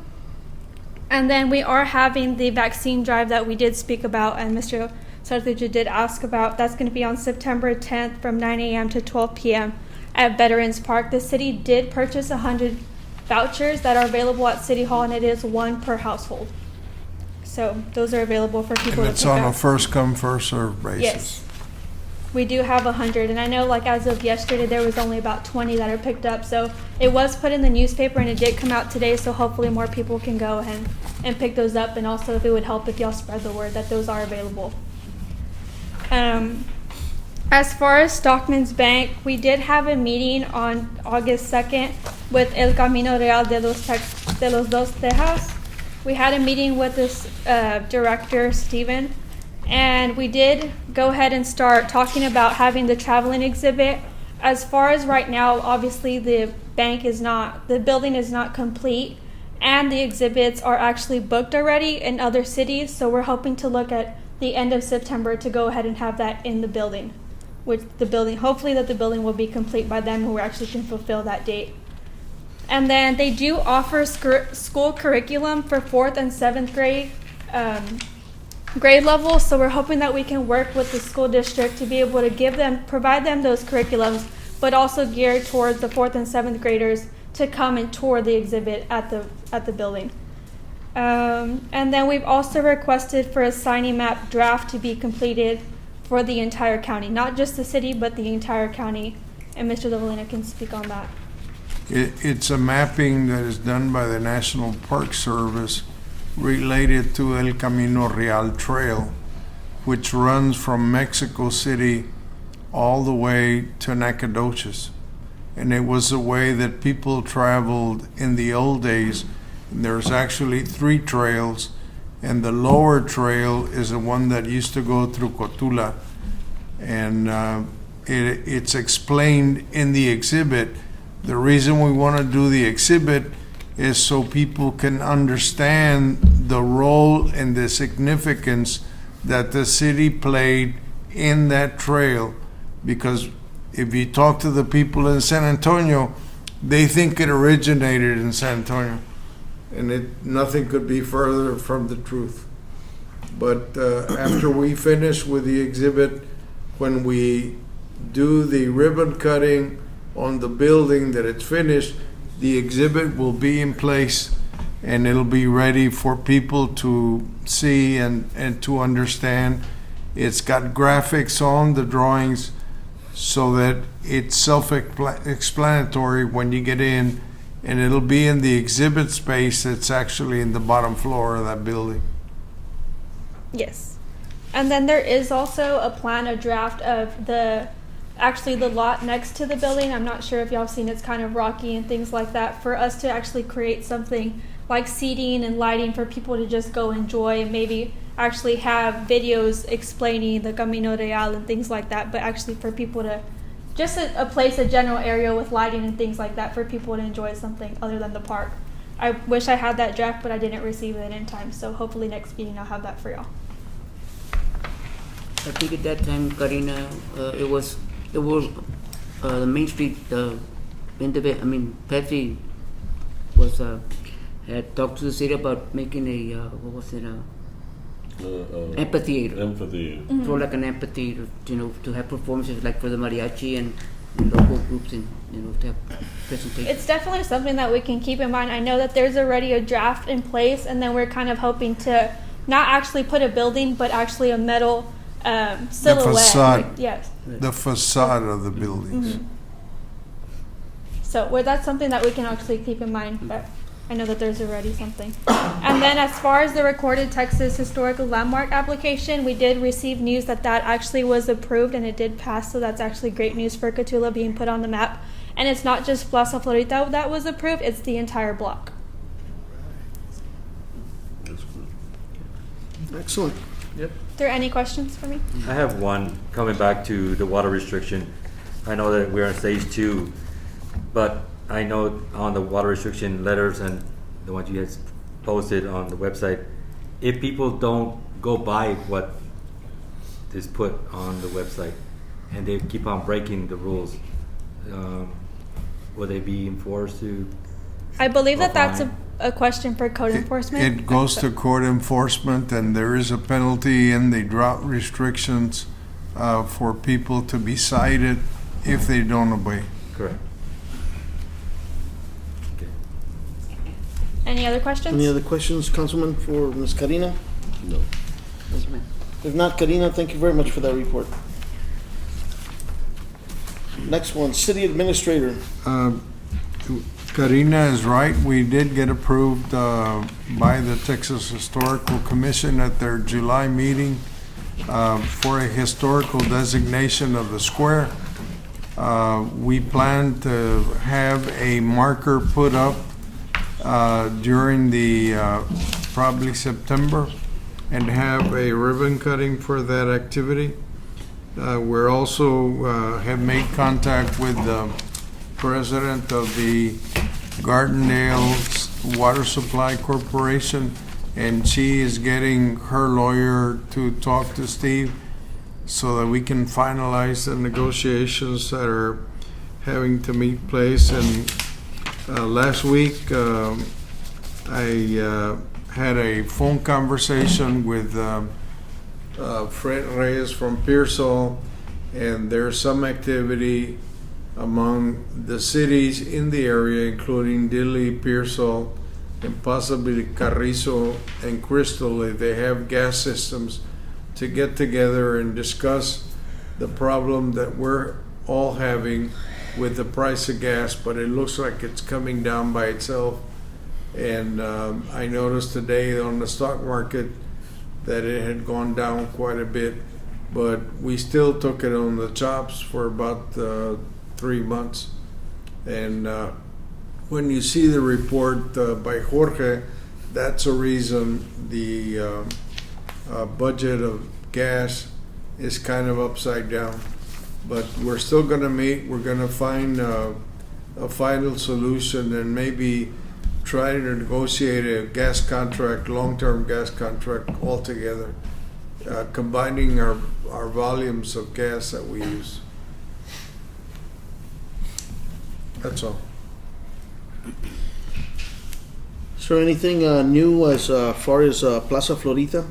And then we are having the vaccine drive that we did speak about, and Mr. Sartuja did ask about. That's going to be on September 10th from 9 a.m. to 12 p.m. at Veterans Park. The city did purchase 100 vouchers that are available at City Hall, and it is 1 per household. So those are available for people And to it's pick on a up. first come, first served basis. Yes. We do have 100, and I know like as of yesterday there was only about 20 that are picked up, so it was put in the newspaper and it did come out today, so hopefully more people can go and pick those up, and also if it would help if y'all spread the word that those are available. As far as Stockman's Bank, we did have a meeting on August 2nd with El Camino Real de los Dos Tejas. We had a meeting with this director, Steven, and we did go ahead and start talking about having the traveling exhibit. As far as right now, obviously the building is not complete, and the exhibits are actually booked already in other cities, so we're hoping to look at the end of September to go ahead and have that in the building. Hopefully that the building will be complete by then, where we actually can fulfill that date. And then they do offer school curriculum for 4th and 7th grade level, so we're hoping that we can work with the school district to be able to provide them those curriculums, but also geared towards the 4th and 7th graders to come and tour the exhibit at the building. And then we've also requested for a signing map draft to be completed for the entire county, not just the city, but the entire county. And Mr. Dovalina can speak on that. It's a mapping that is done by the National Park Service related to El Camino Real Trail, which runs from Mexico City all the way to Nacogdoches. And it was the way that people traveled in the old days. And there's actually 3 trails, and the lower trail is the one that used to go through Cotulla. And it's explained in the exhibit. The reason we want to do the exhibit is so people can understand the role and the significance that the city played in that trail. Because if you talk to the people in San Antonio, they think it originated in San Antonio. And nothing could be further from the truth. But after we finish with the exhibit, when we do the ribbon cutting on the building that it's finished, the exhibit will be in place and it'll be ready for people to see and to understand. It's got graphics on the drawings so that it's self-explanatory when you get in, and it'll be in the exhibit space that's actually in the bottom floor of that building. Yes. And then there is also a draft of the lot next to the building. I'm not sure if y'all have seen, it's kind of rocky and things like that, for us to actually create something like seating and lighting for people to just go enjoy, and maybe actually have videos explaining the Camino Real and things like that, but actually for people to just a general area with lighting and things like that for people to enjoy something other than the park. I wish I had that draft, but I didn't receive it in time, so hopefully next meeting I'll have that for y'all. I think at that time, Karina, it was the Main Street Patsy was had talked to the city about making a amphitheater. Mm-hmm. For like an amphitheater, to have performances like for the mariachi and local groups, and to have presentations. It's definitely something that we can keep in mind. I know that there's already a draft in place, and then we're kind of hoping to not actually put a building, but actually a metal silhouette. The facade. Yes. The facade of the buildings. Mm-hmm. So that's something that we can actually keep in mind, but I know that there's already something. And then as far as the recorded Texas Historical Landmark application, we did receive news that actually was approved and it did pass, so that's actually great news for Catoula being put on the map. And it's not just Plaza Florita that was approved, it's the entire block. Excellent. Yep. Are there any questions for me? I have one coming back to the water restriction. I know that we're on stage 2, but I know on the water restriction letters and the ones you guys posted on the website, if people don't go by what is put on the website and they keep on breaking the rules, will they be enforced to? I believe that's a question for code enforcement. It goes to court enforcement, and there is a penalty in the drought restrictions for people to be cited if they don't obey. Correct. Any other questions? Any other questions, Councilman, for Ms. Karina? No. If not, Karina, thank you very much for that report. Next one, City Administrator. Karina is right. We did get approved by the Texas Historical Commission at their July meeting for a historical designation of the square. We plan to have a marker put up during the probably September and have a ribbon cutting for that activity. We're also have made contact with the president of the Gardendale Water Supply Corporation, and she is getting her lawyer to talk to Steve so that we can finalize the negotiations that are having to meet place. And last week, I had a phone conversation with Fred Reyes from Pearsall, and there's some activity among the cities in the area, including Dilley, Pearsall, and possibly Carrizo and Crystal. They have gas systems to get together and discuss the problem that we're all having with the price of gas, but it looks like it's coming down by itself. And I noticed today on the stock market that it had gone down quite a bit, but we still took it on the chops for about 3 months. And when you see the report by Jorge, that's a reason the budget of gas is kind of upside down. But we're still going to meet. We're going to find a final solution and maybe try to negotiate a gas contract, long-term gas contract altogether, combining our volumes of gas that we use. That's all. Is there anything new as far as Plaza Florita?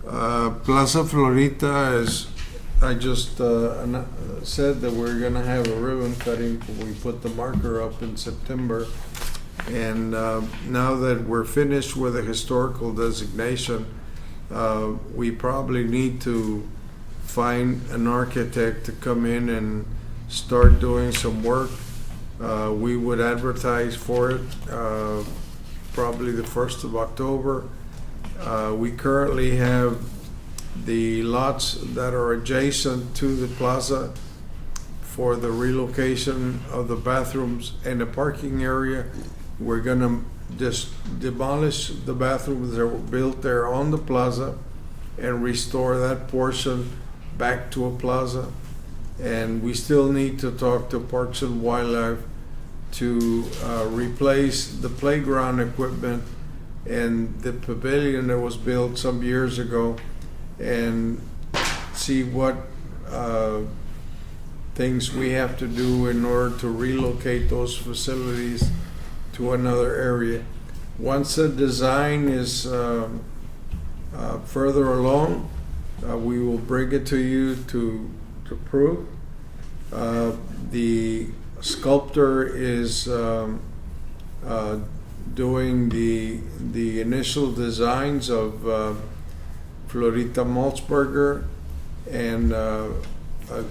Plaza Florita is, I just said that we're going to have a ribbon cutting. We put the marker up in September. And now that we're finished with a historical designation, we probably need to find an architect to come in and start doing some work. We would advertise for it probably the 1st of October. We currently have the lots that are adjacent to the plaza for the relocation of the bathrooms and the parking area. We're going to just demolish the bathrooms that were built there on the plaza and restore that portion back to a plaza. And we still need to talk to Parks and Wildlife to replace the playground equipment and the pavilion that was built some years ago, and see what things we have to do in order to relocate those facilities to another area. Once the design is further along, we will bring it to you to prove. The sculptor is doing the initial designs of Florita Maltzberger, and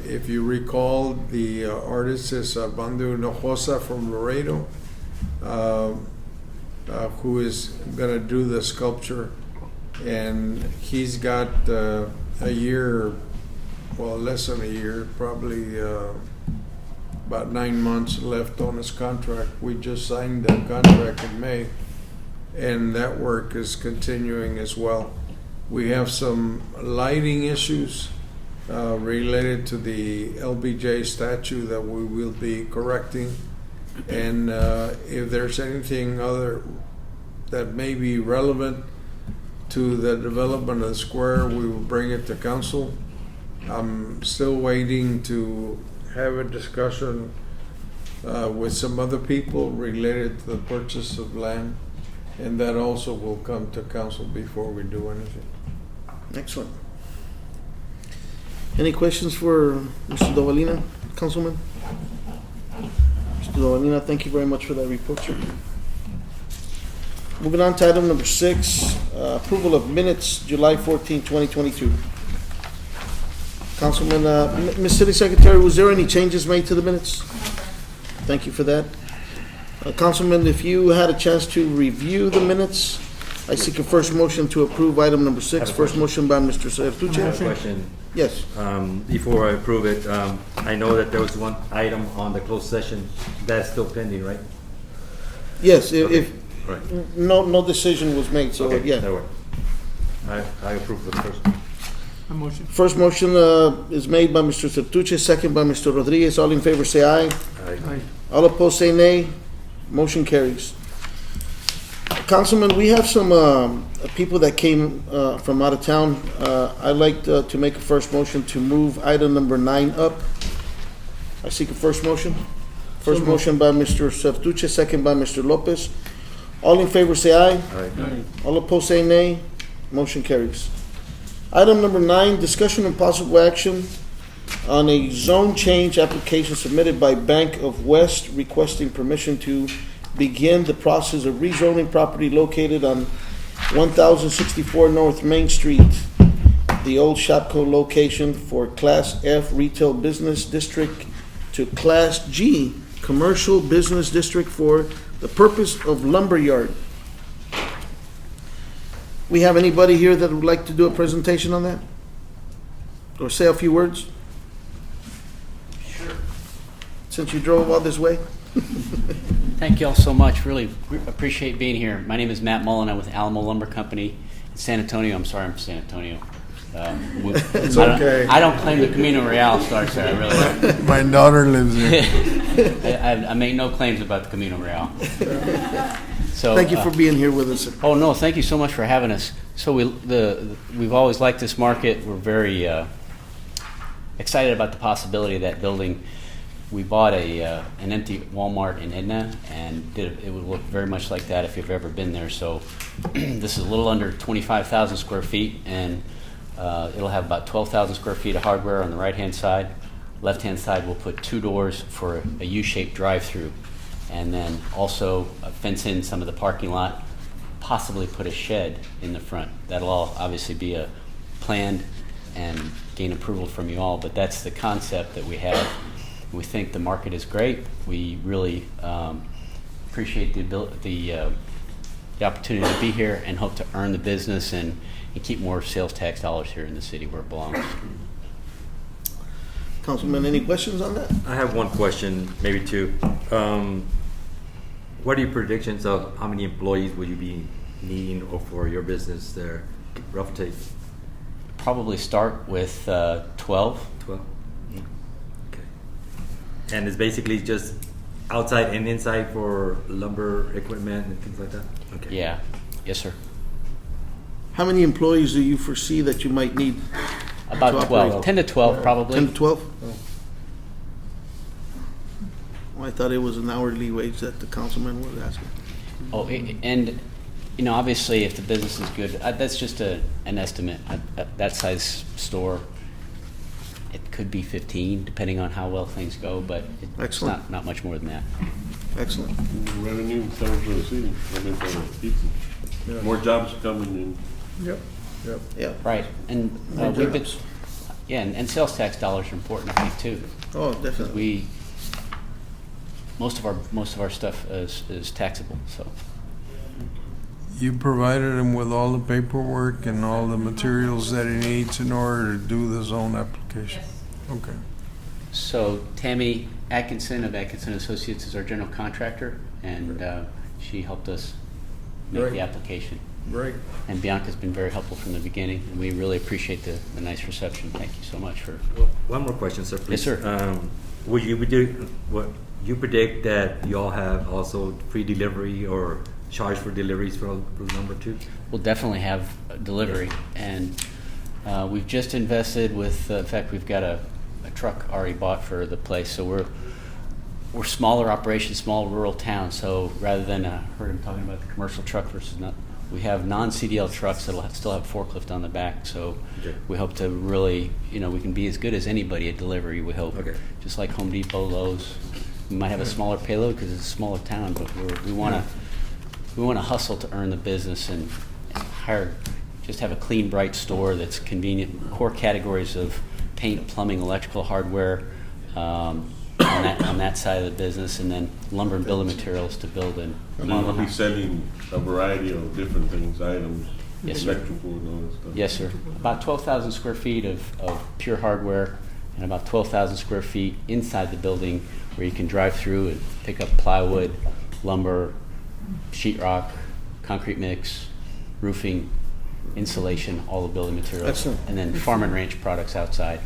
if you recall, the artist is Bandu Hinojosa from Laredo, who is going to do the sculpture, and he's got a year, well, less than a year, probably about 9 months left on his contract. We just signed that contract in May, and that work is continuing as well. We have some lighting issues related to the LBJ statue that we will be correcting. And if there's anything other that may be relevant to the development of the square, we will bring it to council. I'm still waiting to have a discussion with some other people related to the purchase of land, and that also will come to council before we do anything. Excellent. Any questions for Mr. Dovalina, Councilman? Mr. Dovalina, thank you very much for that report, sir. Moving on to item number 6, approval of minutes, July 14, 2022. Councilman, Ms. City Secretary, was there any changes made to the minutes? Thank you for that. Councilman, if you had a chance to review the minutes, I seek a first motion to approve item number 6. Have a First question. motion by Mr. I have a Sertuche. question. Yes. Before I approve it, I know that there was one item on the closed session that's still pending, right? Yes, if, Right. no decision was made, so, Okay, yeah. that worked. I approve the first. First motion is made by Mr. Sertuche, second by Mr. Rodriguez. All in favor say aye. Aye. All opposed say nay. Motion carries. Councilman, we have some people that came from out of town. I'd like to make a first motion to move item number 9 up. I seek a first motion. First motion by Mr. Sertuche, second by Mr. Lopez. All in favor say aye. Aye. All opposed say nay. Motion carries. Item number 9, discussion and possible action on a zone change application submitted by Bank of West requesting permission to begin the process of rezoning property located on 1064 North Main Street, the old Shopko location, for Class F Retail Business District to Class G Commercial Business District for the purpose of lumberyard. We have anybody here that would like to do a presentation on that? Or say a few words? Sure. Since you drove all this way? Thank you all so much. Really appreciate being here. My name is Matt Mullen. I'm with Alamo Lumber Company in San Antonio. I'm sorry, I'm from San Antonio. It's okay. I don't claim the Camino Real starts there. I really don't. My daughter lives there. I make no claims about the Camino Real. So, Thank you for being here with us. Oh no, thank you so much for having us. So we've always liked this market. We're very excited about the possibility of that building. We bought an empty Walmart in Edna, and it would look very much like that if you've ever been there. So this is a little under 25,000 square feet, and it'll have about 12,000 square feet of hardware on the right-hand side. Left-hand side, we'll put 2 doors for a U-shaped drive-through, and then also fence in some of the parking lot, possibly put a shed in the front. That'll all obviously be planned and gain approval from you all, but that's the concept that we have. We think the market is great. We really appreciate the opportunity to be here and hope to earn the business and keep more sales tax dollars here in the city where it belongs. Councilman, any questions on that? I have one question, maybe two. What are your predictions of how many employees will you be needing for your business there? Rough take. Probably start with 12. 12? Okay. And it's basically just outside and inside for lumber equipment and things like that? Okay. Yeah. Yes, sir. How many employees do you foresee that you might need? About to 12. operate? 10 to 12 probably. 10 to 12? Well, I thought it was an hourly wage that the councilman was asking. Oh, and you know, obviously, if the business is good, that's just an estimate. That size store, it could be 15, depending on how well things go, but it's not much more than that. Excellent. Revenue coming for the city, I mean, for the people. Yeah. More jobs coming in. Yep. Yeah. Right, and we've been, and sales tax dollars are important, I think, too. Oh, definitely. Most of our stuff is taxable, so. You provided him with all the paperwork and all the materials that he needs in order to do the zone application? Yes. Okay. So Tammy Atkinson of Atkinson Associates is our general contractor, and she helped us make Great. the application. Great. And Bianca's been very helpful from the beginning, and we really appreciate the nice reception. Thank you so much for. One more question, sir, please. Yes, sir. Would you predict that you all have also free delivery or charge for deliveries for number 2? We'll definitely have delivery, and we've just invested with. In fact, we've got a truck already bought for the place, so we're smaller operation, small rural town. So rather than heard him talking about the commercial truck versus not, we have non-CDL trucks that'll still have forklift on the back. So we hope to really, we can be as good as anybody at delivery. We hope, just like Home Depot, Lowe's. We might have a smaller payload because it's a smaller town, but we want to hustle to earn the business and just have a clean, bright store that's convenient. Core categories of paint, plumbing, electrical hardware, on that side of the business, and then lumber and building materials to build in. And you're gonna be selling a variety of different things, items, Yes, sir. electrical and all that stuff. Yes, sir. About 12,000 square feet of pure hardware, and about 12,000 square feet inside the building where you can drive through and pick up plywood, lumber, sheetrock, concrete mix, roofing, insulation, all the building materials. Excellent. And then farm and ranch products outside.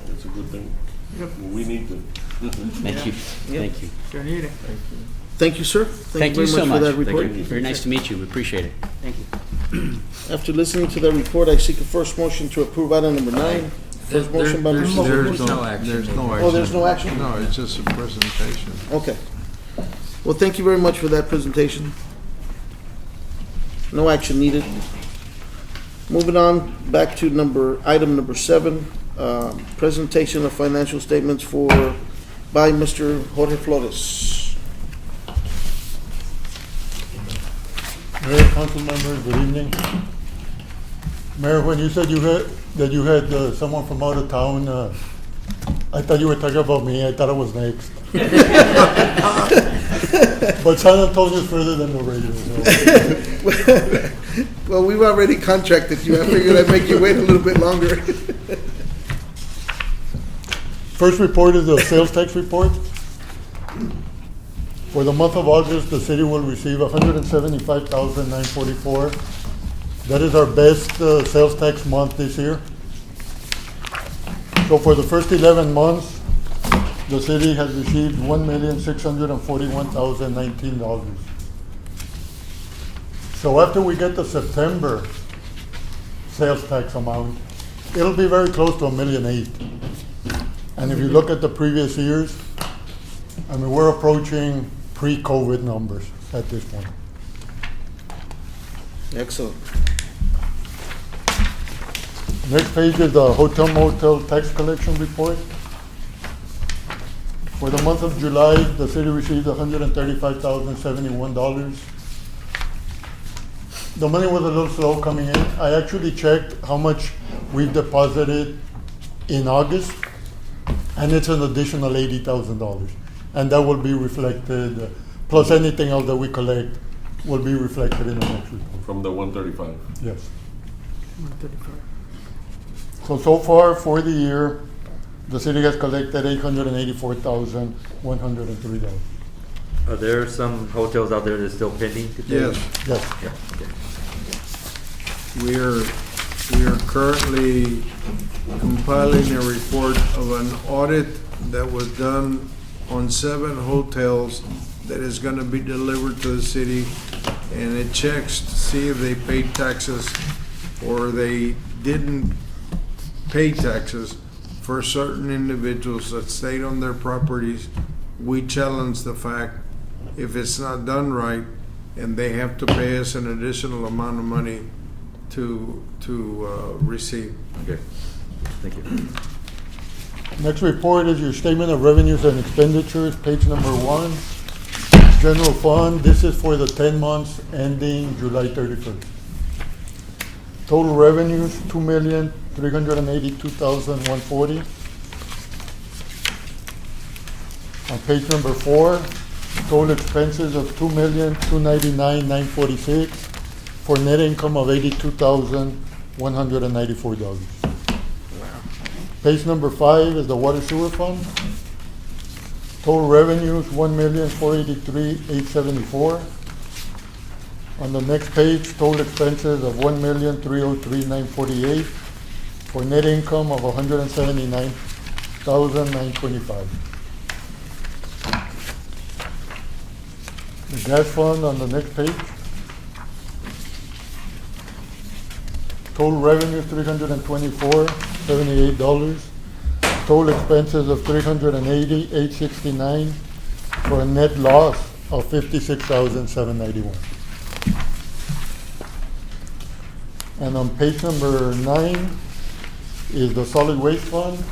That's a good thing. We need to. Thank you. Thank you. Sure need it. Thank you, sir. Thank you very so much. for that report. Very nice to meet you. We appreciate it. Thank you. After listening to that report, I seek a first motion to approve item number 9. First motion by Mr. There's Solis. no action. Oh, there's no action? No, it's just a presentation. Okay. Well, thank you very much for that presentation. No action needed. Moving on, back to item number 7, presentation of financial statements by Mr. Jorge Flores. Mayor, council members, good evening. Mayor, when you said you had someone from out of town, I thought you were talking about me. I thought I was next. But San Antonio is further than the radio. So. Well, we've already contracted you. I figured I'd make you wait a little bit longer. First report is the sales tax report. For the month of August, the city will receive $175,944. That is our best sales tax month this year. So for the first 11 months, the city has received $1,641,019. So after we get the September sales tax amount, it'll be very close to $1.8 million. And if you look at the previous years, I mean, we're approaching pre-COVID numbers at this point. Excellent. Next page is the hotel motel tax collection report. For the month of July, the city received $135,071. The money was a little slow coming in. I actually checked how much we've deposited in August, and it's an additional $80,000. And that will be reflected, plus anything else that we collect will be reflected in the next report. From the 135. Yes. So far for the year, the city has collected $884,103. Are there some hotels out there that's still pending to pay? Yes. Yes. Yeah, okay. We are currently compiling a report of an audit that was done on 7 hotels that is going to be delivered to the city, and it checks to see if they paid taxes or they didn't pay taxes for certain individuals that stayed on their properties. We challenge the fact if it's not done right and they have to pay us an additional amount of money to receive. Okay, thank you. Next report is your statement of revenues and expenditures, page number 1. General fund, this is for the 10 months ending July 31st. Total revenues, $2,382,140. On page number 4, total expenses of $2,299,946 for net income of $82,194. Page number 5 is the water sewer fund. Total revenues, $1,483,874. On the next page, total expenses of $1,303,948 for net income of $179,925. The gas fund on the next page. Total revenue, $324,78. Total expenses of $380,869 for a net loss of $56,791. And on page number 9 is the solid waste fund.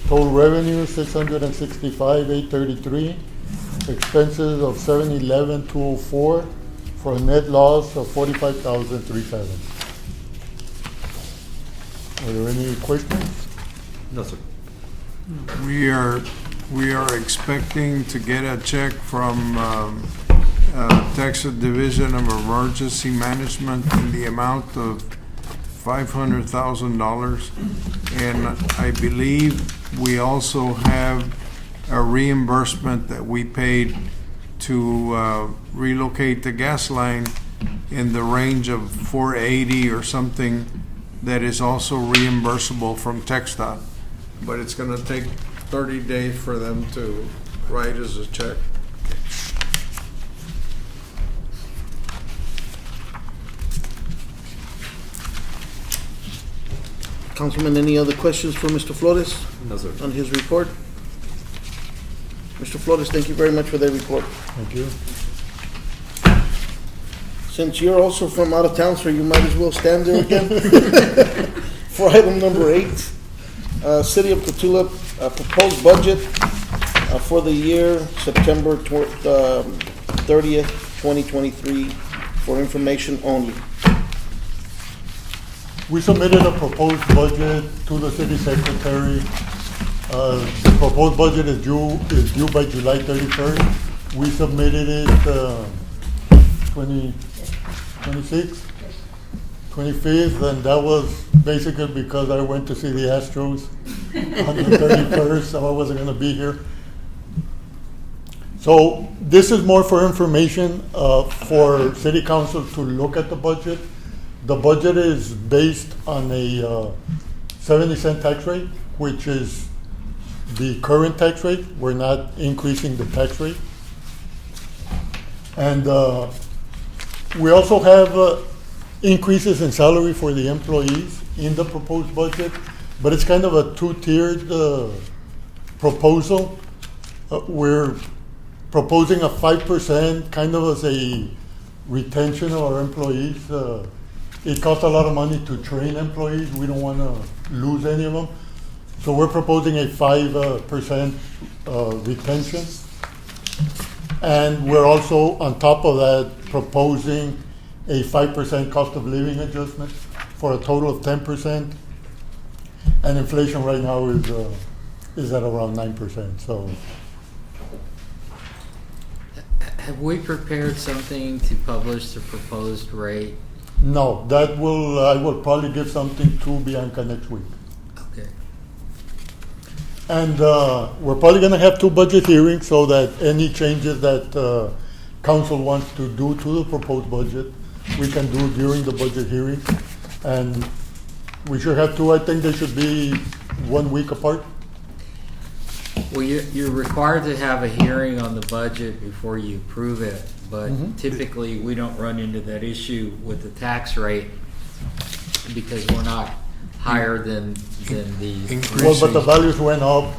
Total revenue, $665,833. Expenses of $711,204 for a net loss of $45,370. Are there any questions? No, sir. We are We are expecting to get a check from Texas Division of Emergency Management in the amount of $500,000. And I believe we also have a reimbursement that we paid to relocate the gas line in the range of $480 or something that is also reimbursable from TxDOT. But it's gonna take 30 days for them to write us a check. Councilman, any other questions for Mr. Flores No, sir. on his report? Mr. Flores, thank you very much for that report. Thank you. Since you're also from out of town, sir, you might as well stand there again. For item number 8, City of Catoula, proposed budget for the year September 30th, 2023, for information only. We submitted a proposed budget to the city secretary. The proposed budget is due by July 31st. We submitted it 26th, 25th, and that was basically because I went to see the Astros on the 31st, so I wasn't going to be here. So this is more for information for city council to look at the budget. The budget is based on a 70-cent tax rate, which is the current tax rate. We're not increasing the tax rate. And we also have increases in salary for the employees in the proposed budget, but it's kind of a two-tiered proposal. We're proposing a 5% kind of as a retention of our employees. It costs a lot of money to train employees. We don't want to lose any of them. So we're proposing a 5% retention. And we're also, on top of that, proposing a 5% cost of living adjustment for a total of 10%. And inflation right now is at around 9%. So, Have we prepared something to publish the proposed rate? no, I will probably give something to Bianca next week. Okay. And we're probably going to have 2 budget hearings so that any changes that council wants to do to the proposed budget, we can do during the budget hearing. And we should have 2. I think they should be 1 week apart. Well, you're required to have a hearing on the budget before you approve it, but typically we don't run into that issue with the tax rate because we're not higher than the. Well, but the values went up.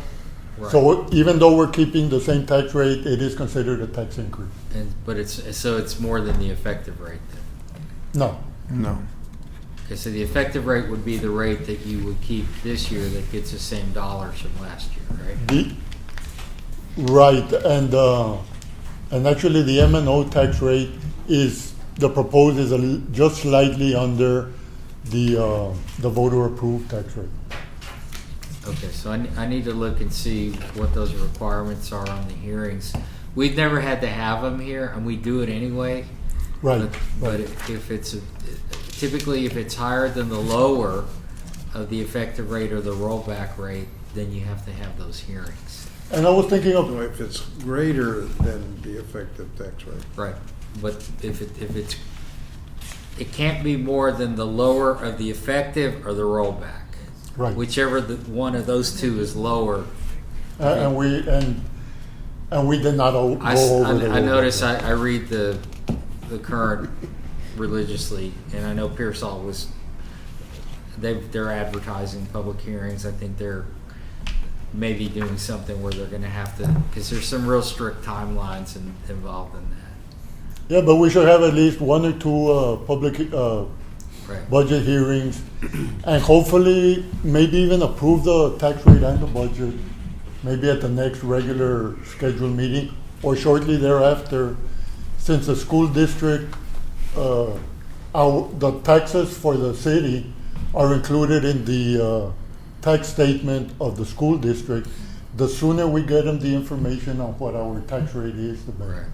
Right. So even though we're keeping the same tax rate, it is considered a tax increase. But it's more than the effective rate then? No. No. Okay, so the effective rate would be the rate that you would keep this year that gets the same dollars from last year, right? Right, and actually the M&O tax rate proposed is just slightly under the voter approved tax rate. Okay, so I need to look and see what those requirements are on the hearings. We've never had to have them here, and we do it anyway. Right. But if it's typically if it's higher than the lower of the effective rate or the rollback rate, then you have to have those hearings. And I was thinking of So if it's greater than the effective tax rate. Right, but if it can't be more than the lower of the effective or the rollback. Right. Whichever one of those two is lower. and we did not go over the I notice I read the current religiously, and I know Pearsall they're advertising public hearings. I think they're maybe doing something where they're going to have to, because there's some real strict timelines involved in that. Yeah, but we should have at least 1 or 2 public Right. budget hearings, and hopefully maybe even approve the tax rate and the budget, maybe at the next regular scheduled meeting or shortly thereafter, since the school district, the taxes for the city are included in the tax statement of the school district. the sooner we get them the information on what our tax rate is, the better.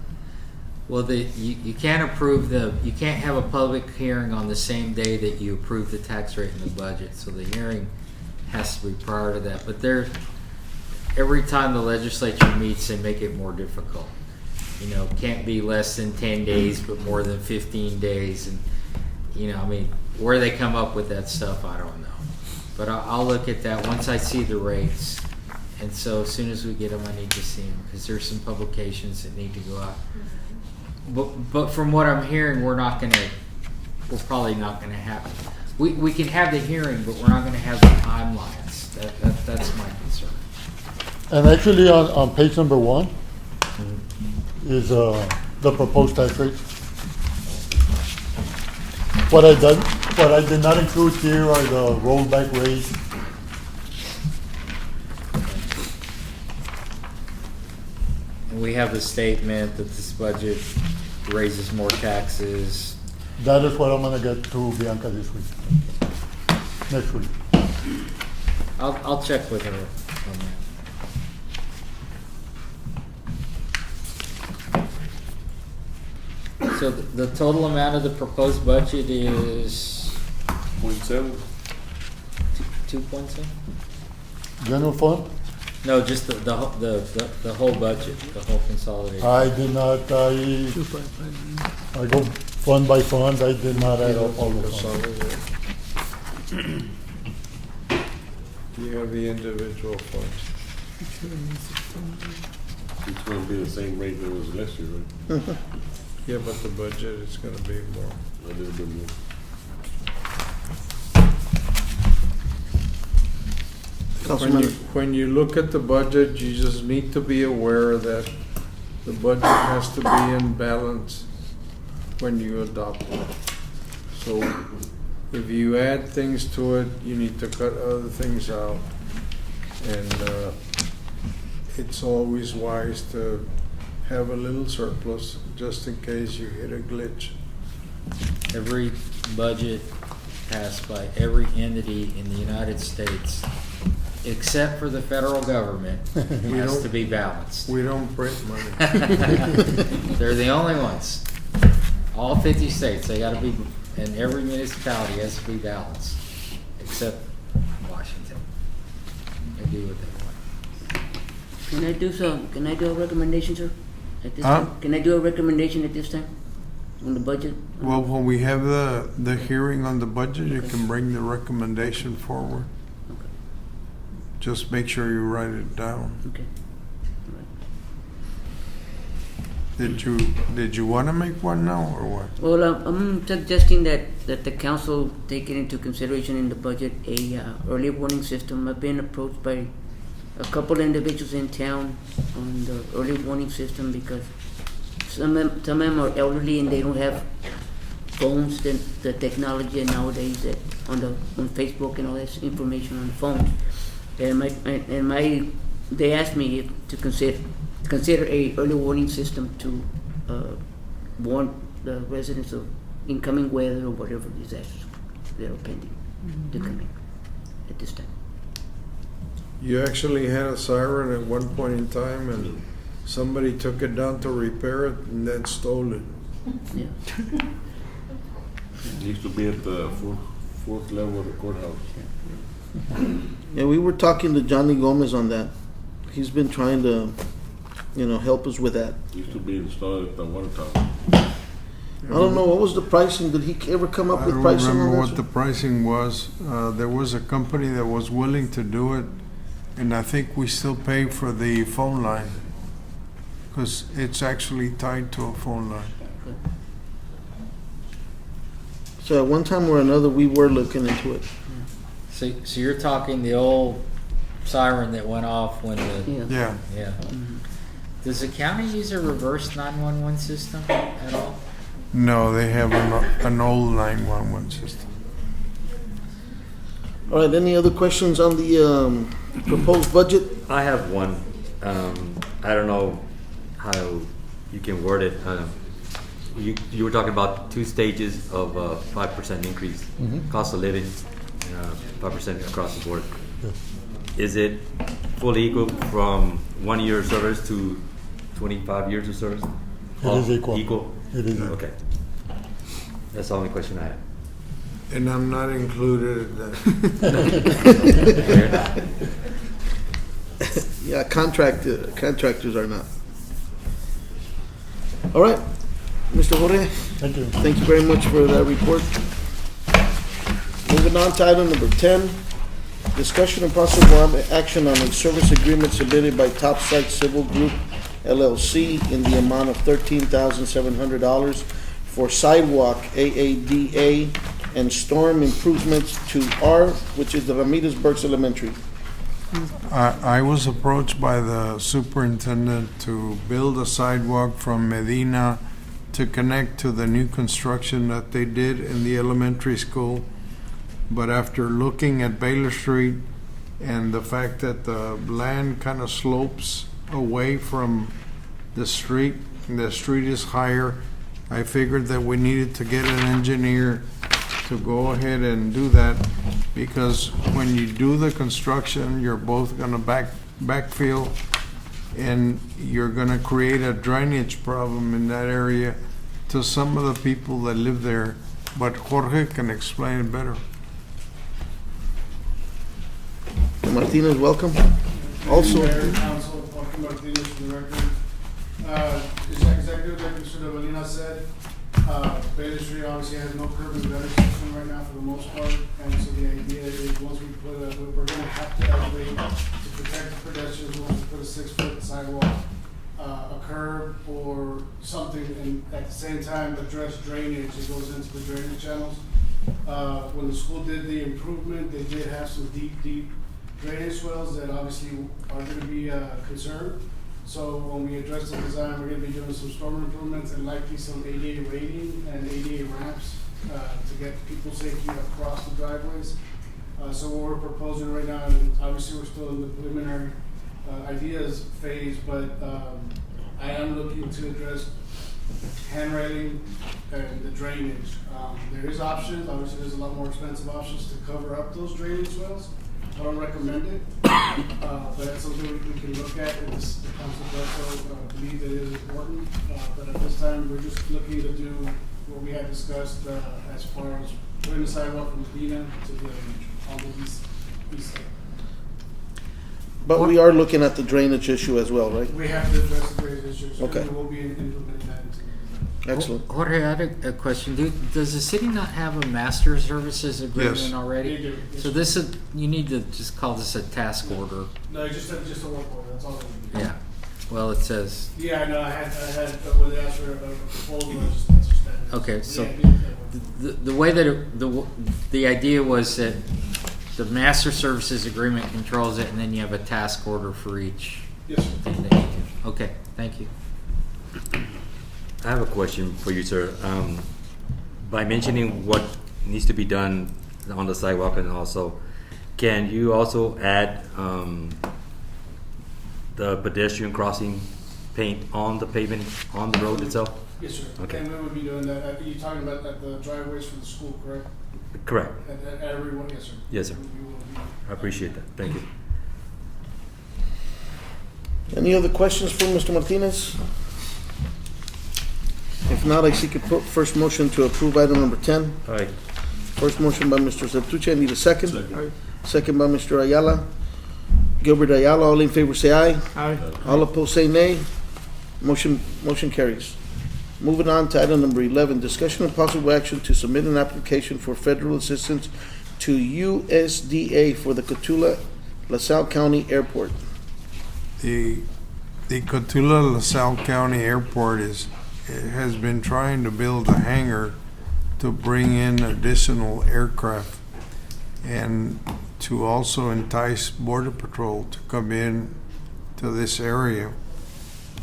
Well, you can't approve you can't have a public hearing on the same day that you approve the tax rate and the budget, so the hearing has to be prior to that. But every time the legislature meets, they make it more difficult. You know, can't be less than 10 days, but more than 15 days. And, you know, I mean, where they come up with that stuff, I don't know. But I'll look at that once I see the rates. And so as soon as we get them, I need to see them because there's some publications that need to go out. But from what I'm hearing, we're probably not gonna have. We can have the hearing, but we're not gonna have the timelines. That's my concern. And actually, on page number 1 is the proposed tax rate. What I did not include here are the rollback rates. And we have the statement that this budget raises more taxes. That is what I'm gonna get to Bianca this week. Next week. I'll check with her on that. So the total amount of the proposed budget is 0.7. 2.7? General fund? No, just the whole budget, the whole consolidated. I did not, I go fund by fund, I did not add up all the funds. You have the individual funds. It's going to be the same rate that was last year, right? Yeah, but the budget is gonna be more. A little bit more. When you look at the budget, you just need to be aware that the budget has to be in balance when you adopt it. So if you add things to it, you need to cut other things out. And it's always wise to have a little surplus just in case you hit a glitch. Every budget passed by every entity in the United States, except for the federal government, has to be balanced. We don't print money. They're the only ones. All 50 states, they gotta be, and every municipality has to be balanced, except Washington. They do what they want. Can I do a recommendation, sir? At this time? Can I do a recommendation at this time on the budget? Well, when we have the hearing on the budget, you can bring the recommendation forward. Okay. Just make sure you write it down. Okay. Did you want to make one now or what? Well, I'm suggesting that the council take it into consideration in the budget, a early warning system. I've been approached by a couple individuals in town on the early warning system because some of them are elderly and they don't have phones, the technology nowadays that on Facebook and all this information on the phone. And they asked me to consider a early warning system to warn the residents of incoming weather or whatever disasters that are pending to come in at this time. You actually had a siren at one point in time and somebody took it down to repair it and then stole it. Yeah. It used to be at the fourth level of the courthouse. Yeah, we were talking to Johnny Gomez on that. He's been trying to, help us with that. It used to be installed at the water tower. I don't know, what was the pricing? Did he ever come up with pricing I don't on remember this? what the pricing was. There was a company that was willing to do it, and I think we still pay for the phone line because it's actually tied to a phone line. So at one time or another, we were looking into it. So you're talking the old siren that went off when the... Yeah. Yeah. Does the county use a reverse 911 system at all? No, they have an old 911 system. All right, any other questions on the proposed budget? I have one. I don't know how you can word it. You were talking about 2 stages of 5% increase, cost of living, 5% across the board. Yes. Is it fully equal from 1 year of service to 25 years of service? It is equal. Equal? It is. Okay. That's the only question I had. And I'm not included in that. Yeah, contractors are not. All right, Mr. Jorge, Thank you. thank you very much for that report. Moving on to item number 10, discussion and possible action on a service agreement submitted by Topside Civil Group LLC in the amount of $13,700 for sidewalk AADA and storm improvements to R, which is the Ramirez Burks Elementary. I was approached by the superintendent to build a sidewalk from Medina to connect to the new construction that they did in the elementary school. But after looking at Baylor Street and the fact that the land kind of slopes away from the street is higher, I figured that we needed to get an engineer to go ahead and do that, because when you do the construction, you're both gonna backfill, and you're gonna create a drainage problem in that area to some of the people that live there. But Jorge can explain it better. Martinez, welcome. Also, Mayor, Council, Joaquin Martinez for the record. Exactly like Mr. Davalina said, Baylor Street obviously has no curb and gutter system right now for the most part, and so the idea is once we put we're gonna have to elevate to protect the pedestrians, we'll have to put a 6-foot sidewalk, a curb or something, and at the same time address drainage that goes into the drainage channels. When the school did the improvement, they did have some deep drainage swells that obviously are gonna be a concern. So when we address the design, we're gonna be doing some storm improvements and likely some ADA rating and ADA ramps to get people safely across the driveways. So what we're proposing right now, and obviously we're still in the preliminary ideas phase, but I am looking to address handrailing and the drainage. There is options, obviously there's a lot more expensive options to cover up those drainage swells. I don't recommend it, but it's something we can look at, and the council does also believe that it is important. But at this time, we're just looking to do what we had discussed as far as putting the sidewalk from Medina to the on the east side. but we are looking at the drainage issue as well, right? We have to address the drainage issues, so Okay. we will be implementing that into the design. Excellent. Jorge, I had a question. Does the city not have a master services agreement Yes. already? They do, yes. So this is, you need to just call this a task order. No, just a work order, that's all we need. Yeah. Well, it says, Yeah, no, I had, when they asked for a proposal, that's just that. okay, so Yeah, we- the way that the idea was that the master services agreement controls it, and then you have a task order for each Yes, sir. thing that you can. Okay, thank you. I have a question for you, sir. By mentioning what needs to be done on the sidewalk, and also, can you also add the pedestrian crossing paint on the pavement, on the road itself? Yes, sir. Okay. And we would be doing that. Are you talking about at the driveways for the school, correct? Correct. At everyone, yes, sir. Yes, sir. We will be- I appreciate that. Thank you. Any other questions for Mr. Martinez? If not, I seek a first motion to approve item number 10. All right. First motion by Mr. Sertuche, I need a second. Second by Mr. Ayala. Gilbert Ayala, all in favor say aye. Aye. All opposed say nay. Motion carries. Moving on to item number 11, discussion and possible action to submit an application for federal assistance to USDA for the Catoula, LaSalle County Airport. The Cotulla LaSalle County Airport has been trying to build a hangar to bring in additional aircraft and to also entice Border Patrol to come in to this area.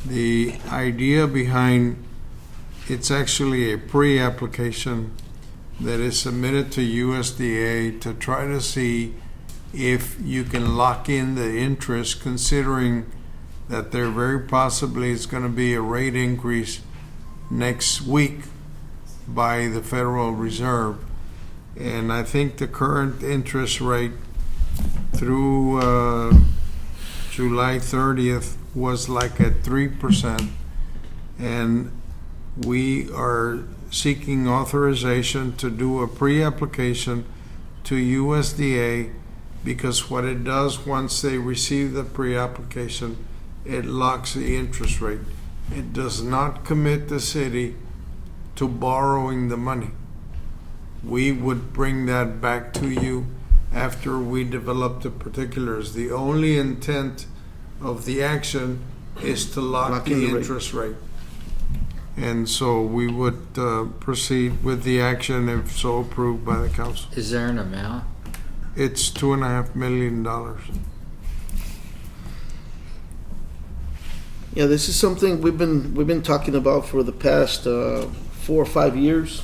The idea behind it's actually a pre-application that is submitted to USDA to try to see if you can lock in the interest, considering that there very possibly is going to be a rate increase next week by the Federal Reserve. And I think the current interest rate through July 30th was like at 3%, and we are seeking authorization to do a pre-application to USDA, because what it does once they receive the pre-application, it locks the interest rate. It does not commit the city to borrowing the money. We would bring that back to you after we develop the particulars. The only intent of the action is to lock in the the rate. interest rate. And so we would proceed with the action if so approved by the council. Is there an amount? It's $2.5 million. Yeah, this is something we've been talking about for the past 4 or 5 years.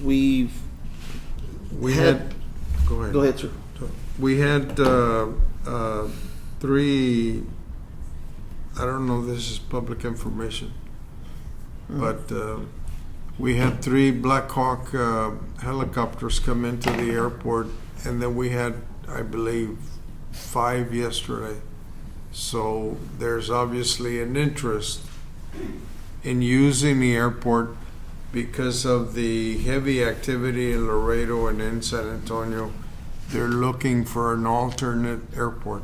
We had go ahead. Go ahead, sir. We had three. I don't know if this is public information, but we had 3 Black Hawk helicopters come into the airport, and then we had, I believe, 5 yesterday. So there's obviously an interest in using the airport because of the heavy activity in Laredo and in San Antonio. They're looking for an alternate airport.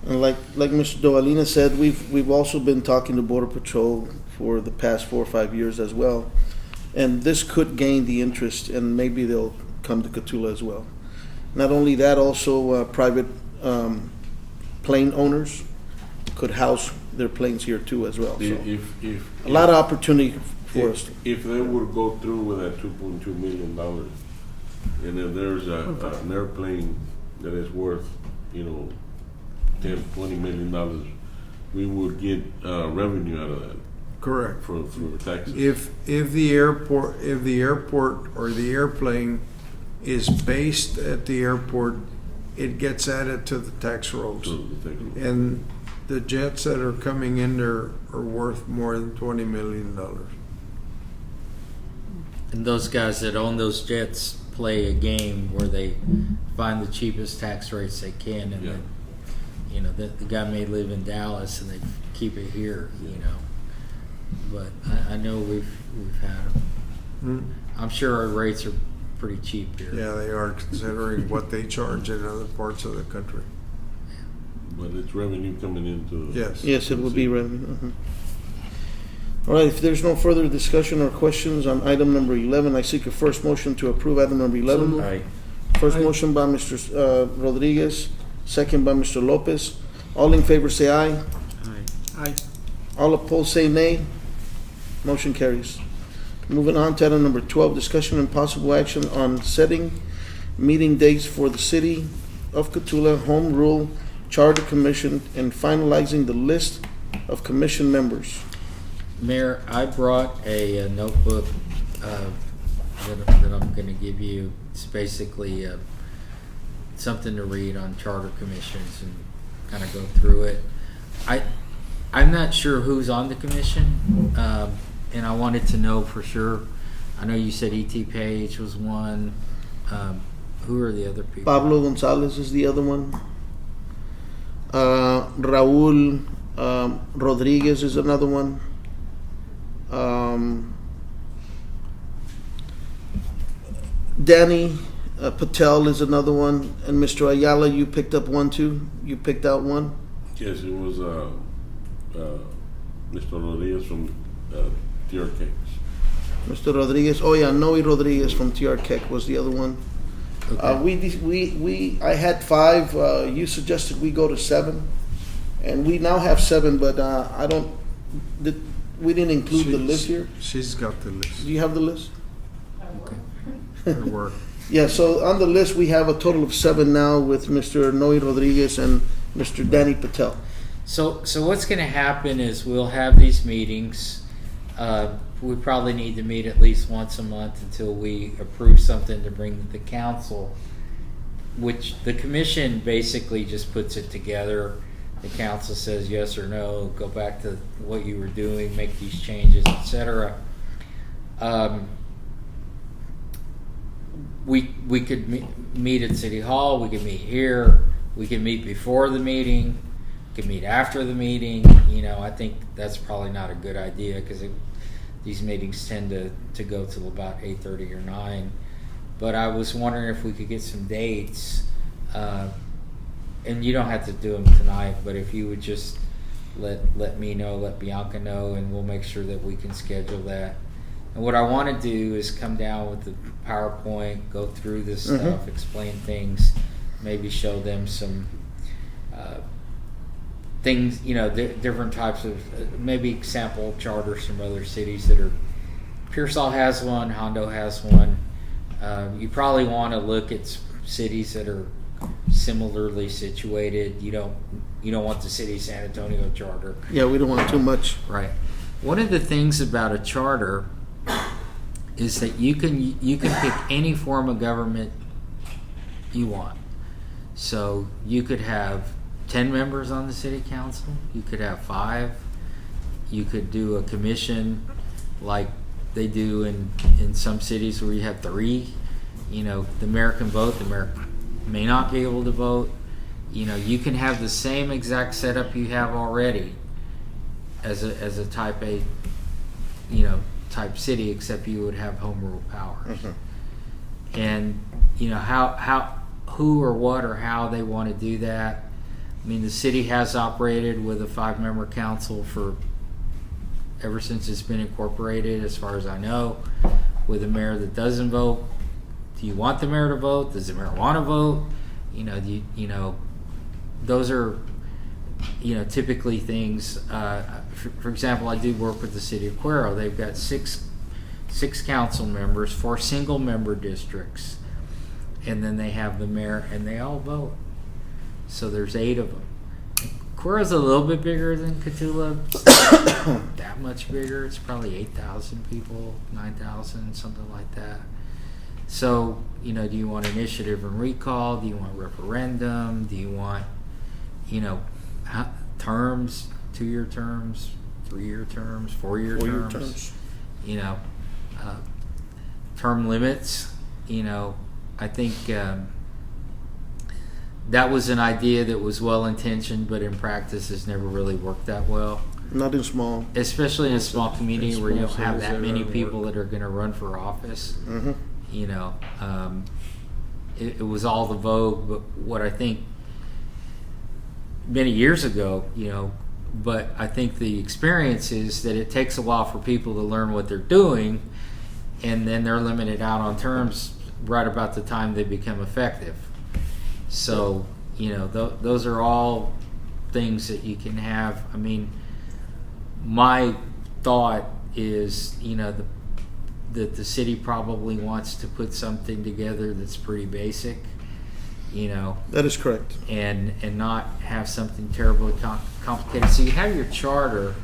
And like Mr. Dovalina said, we've also been talking to Border Patrol for the past 4 or 5 years as well, and this could gain the interest, and maybe they'll come to Catoula as well. Not only that, also private plane owners could house their planes here too as well. So If a lot of opportunity for us. If they would go through with that $2.2 million, and if there's an airplane that is worth, $10, $20 million, we would get revenue out of that. Correct. For taxes. If the airport or the airplane is based at the airport, it gets added to the tax rolls. And the jets that are coming in there are worth more than $20 million. And those guys that own those jets play a game where they find the cheapest tax rates they can, and then, the guy may live in Dallas and they keep it here, But I know we've had them. I'm sure our rates are pretty cheap here. Yeah, they are, considering what they charge in other parts of the country. But it's revenue coming into. Yes, it would be revenue. All right, if there's no further discussion or questions on item number 11, I seek a first motion to approve item number 11. Aye. First motion by Mr. Rodriguez, second by Mr. Lopez. All in favor say aye. Aye. All opposed say nay. Motion carries. Moving on to item number 12, discussion and possible action on setting meeting dates for the City of Catoula Home Rule Charter Commission and finalizing the list of commission members. Mayor, I brought a notebook that I'm going to give you. It's basically something to read on charter commissions and kind of go through it. I'm not sure who's on the commission, and I wanted to know for sure. I know you said E.T. Page was one. Who are the other people? Pablo Gonzalez is the other one. Raul Rodriguez is another one. Danny Patel is another one. And Mr. Ayala, you picked up one too? You picked out one? Yes, it was Mr. Rodriguez from TRK. Mr. Rodriguez. Oh yeah, Noe Rodriguez from TRK was the other one. Okay. I had 5. You suggested we go to 7, and we now have 7. But we didn't include the list here. She's got the list. Do you have the list? Her work. Yeah. So on the list we have a total of 7 now with Mr. Noe Rodriguez and Mr. Danny Patel. So what's going to happen is we'll have these meetings. We probably need to meet at least once a month until we approve something to bring to the council, which the commission basically just puts it together. The council says yes or no, go back to what you were doing, make these changes, etc. We could meet at City Hall, we could meet here. We can meet before the meeting, can meet after the meeting. I think that's probably not a good idea because these meetings tend to go till about 8:30 or 9. But I was wondering if we could get some dates, and you don't have to do them tonight, but if you would just let me know, let Bianca know, and we'll make sure that we can schedule that. And what I want to do is come down with the PowerPoint, go through this stuff, explain things, maybe show them some things, different types of, maybe sample charters from other cities that are, Pearsall has one, Hondo has one. You probably want to look at cities that are similarly situated. You don't want the city of San Antonio charter. Yeah, we don't want too much. Right. One of the things about a charter is that you can pick any form of government you want. So you could have 10 members on the city council. You could have 5. You could do a commission like they do in some cities where you have 3. The mayor can vote. The mayor may not be able to vote. You can have the same exact setup you have already as a type A, type city, except you would have home rule powers. And who or what or how they want to do that. I mean, the city has operated with a 5-member council for ever since it's been incorporated, as far as I know, with a mayor that doesn't vote. Do you want the mayor to vote? Does the mayor want to vote? Those are, typically things. For example, I do work with the city of Cuero. They've got six council members, 4 single-member districts, and then they have the mayor, and they all vote. So there's 8 of them. Cuero's a little bit bigger than Catoula. That much bigger. It's probably 8,000 people, 9,000, something like that. So, do you want initiative and recall? Do you want referendum? Do you want, terms, 2-year terms, 3-year terms, 4-year terms? Term limits. I think that was an idea that was well-intentioned, but in practice has never really worked that well. Not in small. Especially in a small community where you don't have that many people that are going to run for office. It was all the vogue, but what I think many years ago, but I think the experience is that it takes a while for people to learn what they're doing, and then they're limited out on terms right about the time they become effective. So, those are all things that you can have. I mean, my thought is, that the city probably wants to put something together that's pretty basic, That is correct. and not have something terribly complicated. So you have your charter,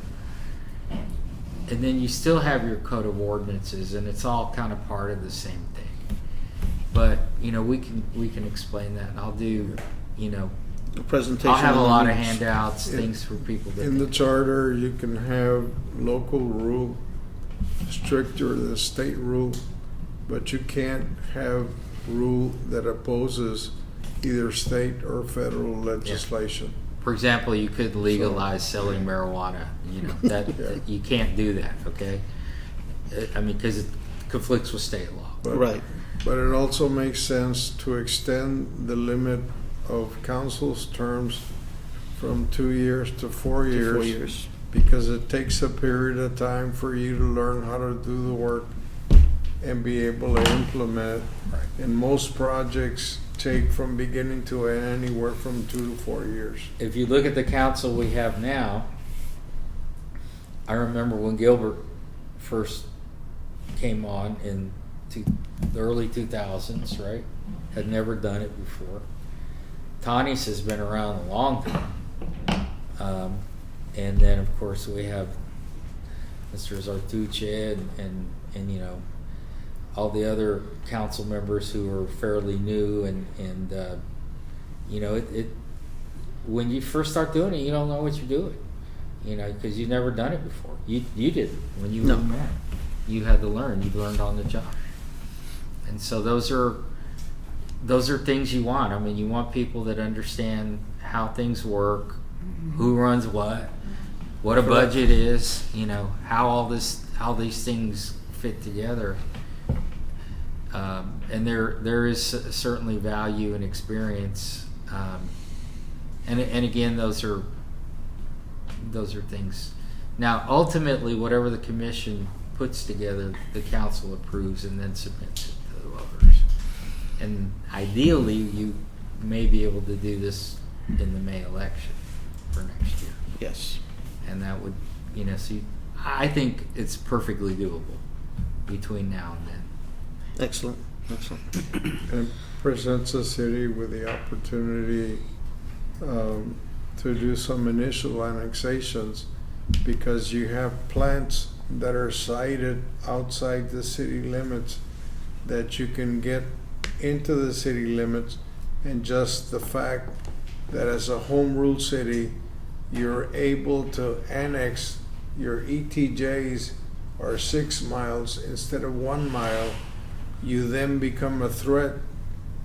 and then you still have your code of ordinances, and it's all kind of part of the same thing. But we can explain that, and I'll do A presentation. I'll have a on the lot of meetings. handouts, things for people that In the charter, you can have local rule stricter than state rule, but you can't have rule that opposes either state or federal legislation. For example, you could legalize selling marijuana. That you can't do that. Okay, I mean, because it conflicts with state law. But, But it also makes sense to extend the limit of council's terms from 2 years to 4 years. 4 years. Because it takes a period of time for you to learn how to do the work and be able to implement it. And most projects take from beginning to end anywhere from 2 to 4 years. If you look at the council we have now, I remember when Gilbert first came on in the early 2000s, right? Had never done it before. Tanis has been around a long time. And then, of course, we have Mr. Zartuche and all the other council members who are fairly new. And when you first start doing it, you don't know what you're doing, because you've never done it before. You didn't when you were man. You had to learn. You learned on the job. And so those are, those are things you want. I mean, you want people that understand how things work, who runs what a budget is, you know, how these things fit together. And there is certainly value and experience. And again, those are things. Now, ultimately, whatever the commission puts together, the council approves and then submits it to the voters. And ideally, you may be able to do this in the May election for next year. Yes. And that would, you know, see, I think it's perfectly doable between now and then. Excellent. Excellent. And presents the city with the opportunity to do some initial annexations, because you have plants that are sited outside the city limits that you can get into the city limits, and just the fact that as a home rule city you're able to annex your ETJs are 6 miles instead of 1 mile, you then become a threat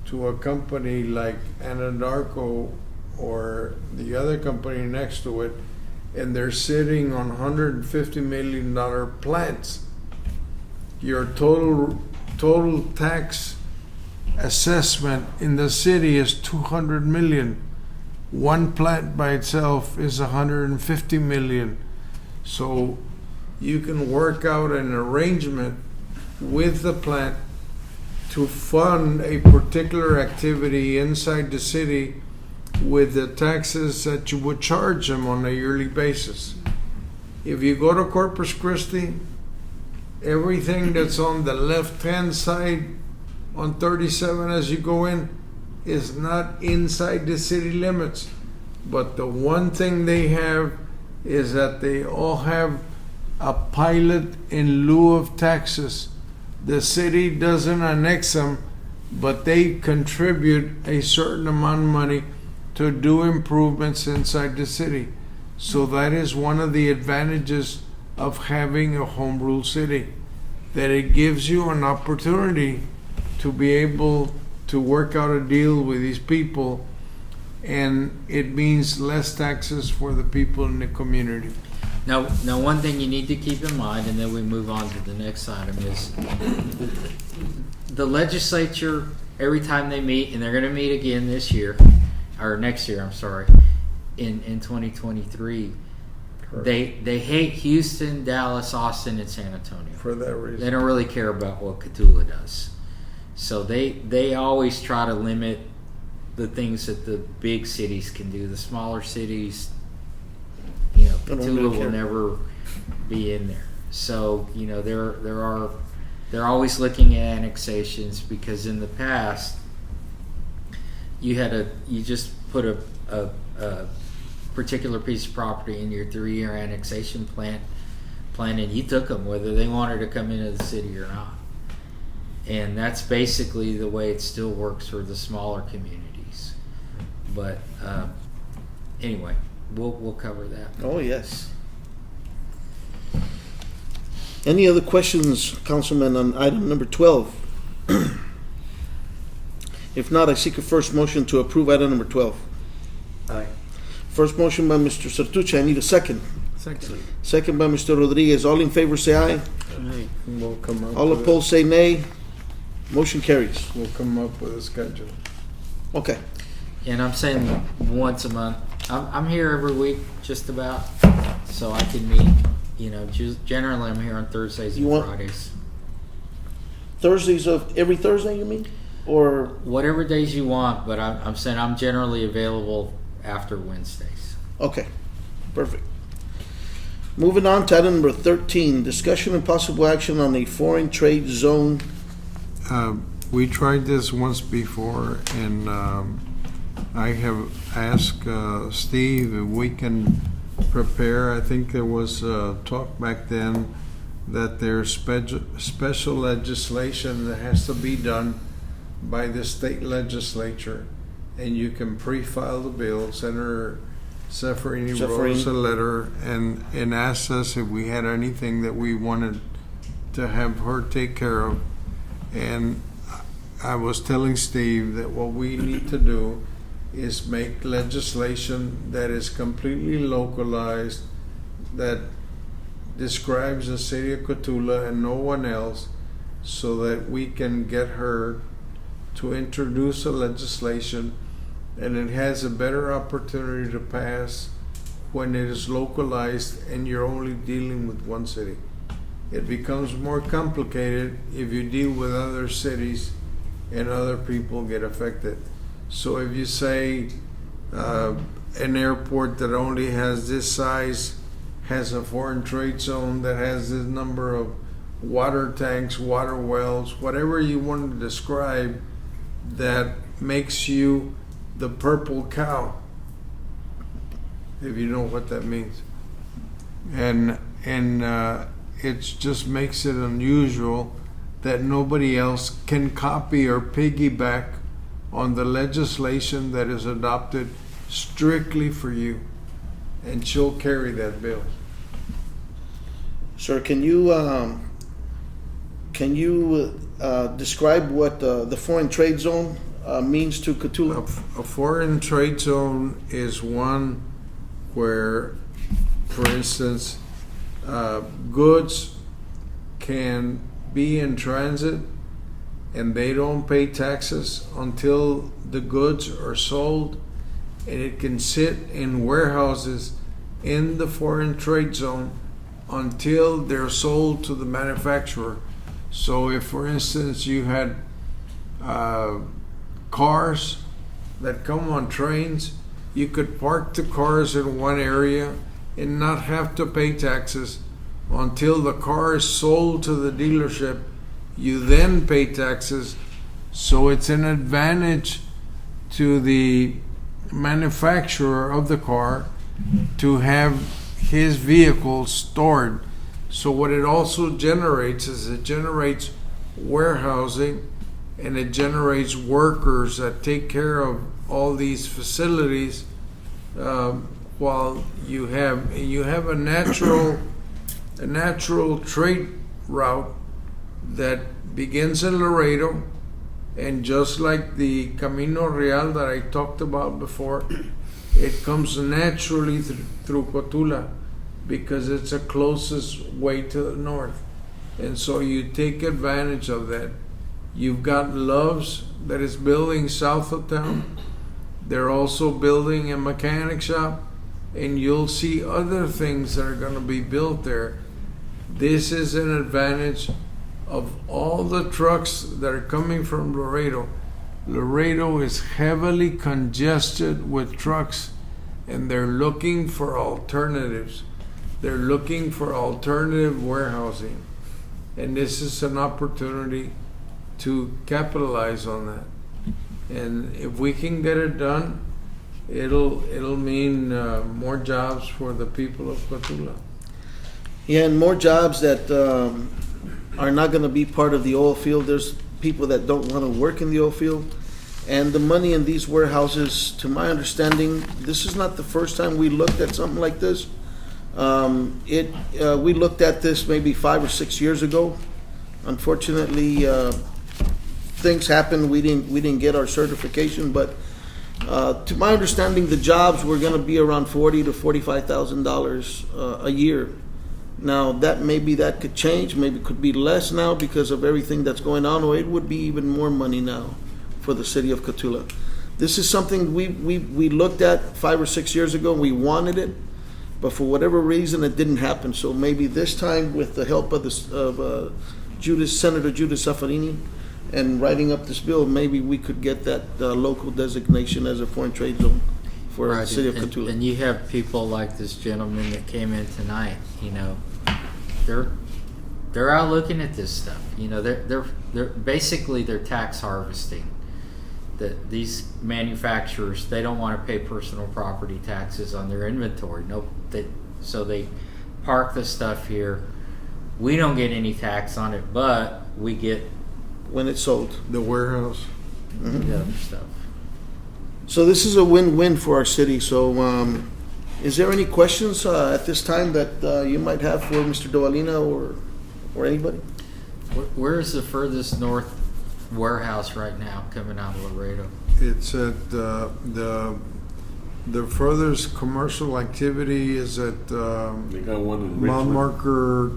to a company like Anadarko or the other company next to it, and they're sitting on $150 million plants. Your total tax assessment in the city is $200 million. One plant by itself is $150 million. So you can work out an arrangement with the plant to fund a particular activity inside the city with the taxes that you would charge them on a yearly basis. If you go to Corpus Christi, everything that's on the left-hand side on 37 as you go in is not inside the city limits. But the one thing they have is that they all have a pilot in lieu of taxes. The city doesn't annex them, but they contribute a certain amount of money to do improvements inside the city. So that is one of the advantages of having a home rule city, that it gives you an opportunity to be able to work out a deal with these people, and it means less taxes for the people in the community. Now, one thing you need to keep in mind, and then we move on to the next item, is the legislature, every time they meet, and they're going to meet again this year, or next year, I'm sorry, in 2023, they hate Houston, Dallas, Austin, and San Antonio. For that reason. They don't really care about what Catoula does. So they always try to limit the things that the big cities can do. The smaller cities, you know, Catoula will never be in there. So, you know, they're always looking at annexations, because in the past you just put a particular piece of property in your 3-year annexation plan, and you took them whether they wanted to come into the city or not. And that's basically the way it still works for the smaller communities. But anyway, we'll cover that. Oh, yes. Any other questions, Councilman, on item number 12? If not, I seek a first motion to approve item number 12. Aye. First motion by Mr. Sertuche. I need a second. Second. Second by Mr. Rodriguez. All in favor say aye. Aye. We'll come up All with opposed say nay. Motion carries. We'll come up with a schedule. Okay. And I'm saying once a month. I'm here every week, just about, so I can meet. You know, generally I'm here on Thursdays and Fridays. Thursdays of every Thursday, you mean? Or whatever days you want, but I'm saying I'm generally available after Wednesdays. Okay, perfect. Moving on to item number 13, discussion and possible action on a foreign trade zone. We tried this once before, and I have asked Steve if we can prepare. I think there was talk back then that there's special legislation that has to be done by the state legislature, and you can pre-file the bill. Senator Sefferini wrote us a letter and asked us if we had anything that we wanted to have her take care of. And I was telling Steve that what we need to do is make legislation that is completely localized, that describes the city of Catoula and no one else, so that we can get her to introduce a legislation and it has a better opportunity to pass when it is localized and you're only dealing with one city. It becomes more complicated if you deal with other cities and other people get affected. So if you say an airport that only has this size has a foreign trade zone that has this number of water tanks, water wells, whatever you want to describe, that makes you the purple cow, if you know what that means. And it just makes it unusual that nobody else can copy or piggyback on the legislation that is adopted strictly for you, and she'll carry that bill. Sir, can you describe what the foreign trade zone means to Catoula? A foreign trade zone is one where, for instance, goods can be in transit and they don't pay taxes until the goods are sold, and it can sit in warehouses in the foreign trade zone until they're sold to the manufacturer. So if, for instance, you had cars that come on trains, you could park the cars in one area and not have to pay taxes until the car is sold to the dealership. You then pay taxes. So it's an advantage to the manufacturer of the car to have his vehicle stored. So what it also generates is it generates warehousing, and it generates workers that take care of all these facilities, while you have a natural trade route that begins in Laredo, and just like the Camino Real that I talked about before, it comes naturally through Cotulla because it's the closest way to the north. And so you take advantage of that. You've got Love's that is building south of town. They're also building a mechanic shop, and you'll see other things that are going to be built there. This is an advantage of all the trucks that are coming from Laredo. Laredo is heavily congested with trucks, and they're looking for alternatives. They're looking for alternative warehousing. And this is an opportunity to capitalize on that. And if we can get it done, it'll mean more jobs for the people of Catoula. Yeah, and more jobs that are not going to be part of the oil field. There's people that don't want to work in the oil field. And the money in these warehouses, to my understanding, this is not the first time we looked at something like this. We looked at this maybe 5 or 6 years ago. Unfortunately, things happened. We didn't get our certification, but to my understanding, the jobs were going to be around $40,000 to $45,000 a year. Now that could change. Maybe it could be less now because of everything that's going on, or it would be even more money now for the city of Catoula. This is something we looked at 5 or 6 years ago. We wanted it, but for whatever reason, it didn't happen. So maybe this time, with the help of Senator Judas Zaffarini, and writing up this bill, maybe we could get that local designation as a foreign trade zone for the city of Catoula. And you have people like this gentleman that came in tonight. You know, they're out looking at this stuff. You know, they're basically they're tax harvesting. That these manufacturers, they don't want to pay personal property taxes on their inventory. So they park the stuff here. We don't get any tax on it, but we get when it's sold, the warehouse, the other stuff. So this is a win-win for our city. So is there any questions at this time that you might have for Mr. Dovalina or anybody? Where is the furthest north warehouse right now coming out of Laredo? It's at the furthest commercial activity is at They got one in mile Richmond. marker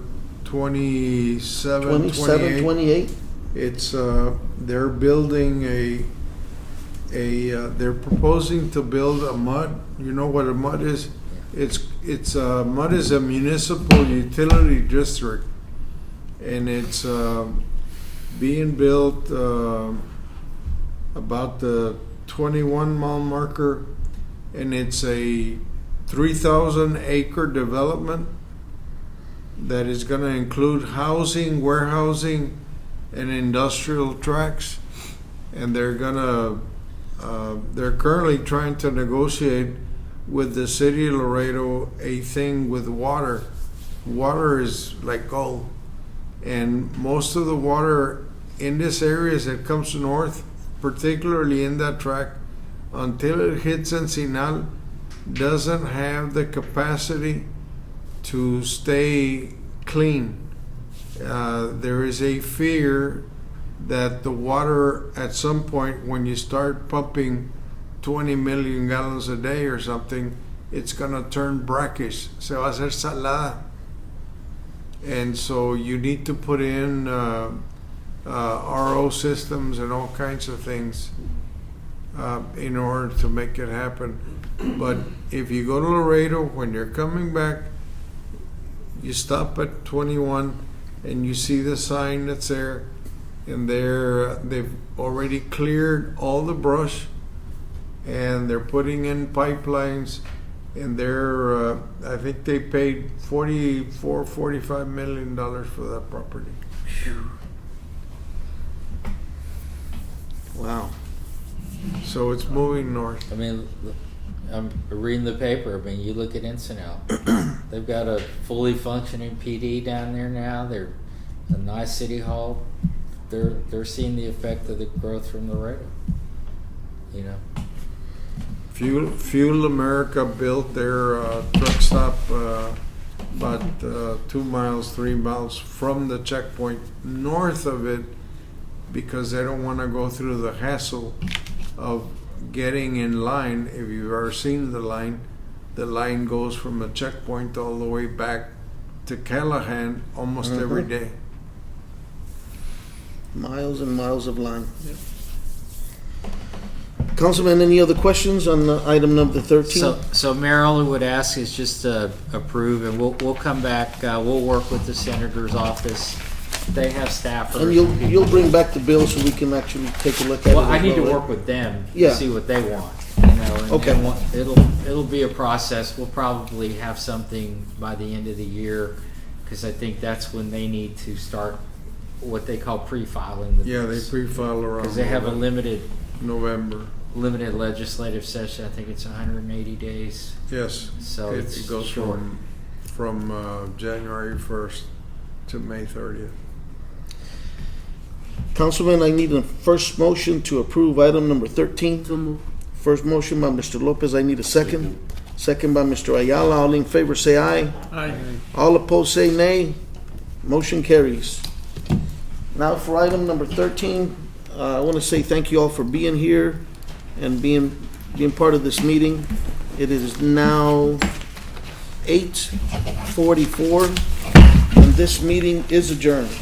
27, 27, 28? It's they're building they're proposing to build a mud. You know what a mud is? It's mud is a municipal utility district, and it's being built about the 21 mile marker, and it's a 3,000 acre development that is going to include housing, warehousing, and industrial tracks, and they're currently trying to negotiate with the city of Laredo a thing with water. Water is like gold, and most of the water in this area as it comes north, particularly in that track, until it hits Encinal, doesn't have the capacity to stay clean. There is a fear that the water at some point, when you start pumping 20 million gallons a day or something, it's going to turn brackish. Se va a hacer salada. And so you need to put in RO systems and all kinds of things in order to make it happen. But if you go to Laredo, when you're coming back, you stop at 21 and you see the sign that's there, and they've already cleared all the brush, and they're putting in pipelines, and I think they paid $45 million for that property. Wow. So it's moving north. I mean, I'm reading the paper. I mean, you look at Encinal. They've got a fully functioning PD down there now. They're a nice city hall. They're seeing the effect of the growth from Laredo. You know. Fuel America built their truck stop about 2 miles, 3 miles from the checkpoint north of it, because they don't want to go through the hassle of getting in line. If you've ever seen the line goes from the checkpoint all the way back to Callahan almost every day. Miles and miles of line. Councilman, any other questions on item number 13? So Mayor, all I would ask is just to approve, and we'll come back. We'll work with the senator's office. They have staffers. And you'll bring back the bill so we can actually take a look at it. Well, I need to right? work with them Yeah. to see what they want. You know, and Okay. it'll be a process. We'll probably have something by the end of the year, because I think that's when they need to start what they call pre-filing. Yeah, they pre-file around. Because they have a limited legislative session. I think it's 180 days. Yes. So it it's goes short. from January 1st to May 30th. Councilman, I need a first motion to approve item number 13. So move. First motion by Mr. Lopez. I need a second. Second by Mr. Ayala. All in favor say aye. Aye. All opposed say nay. Motion carries. Now for item number 13, I want to say thank you all for being here and being part of this meeting. It is now 8:44, and this meeting is adjourned.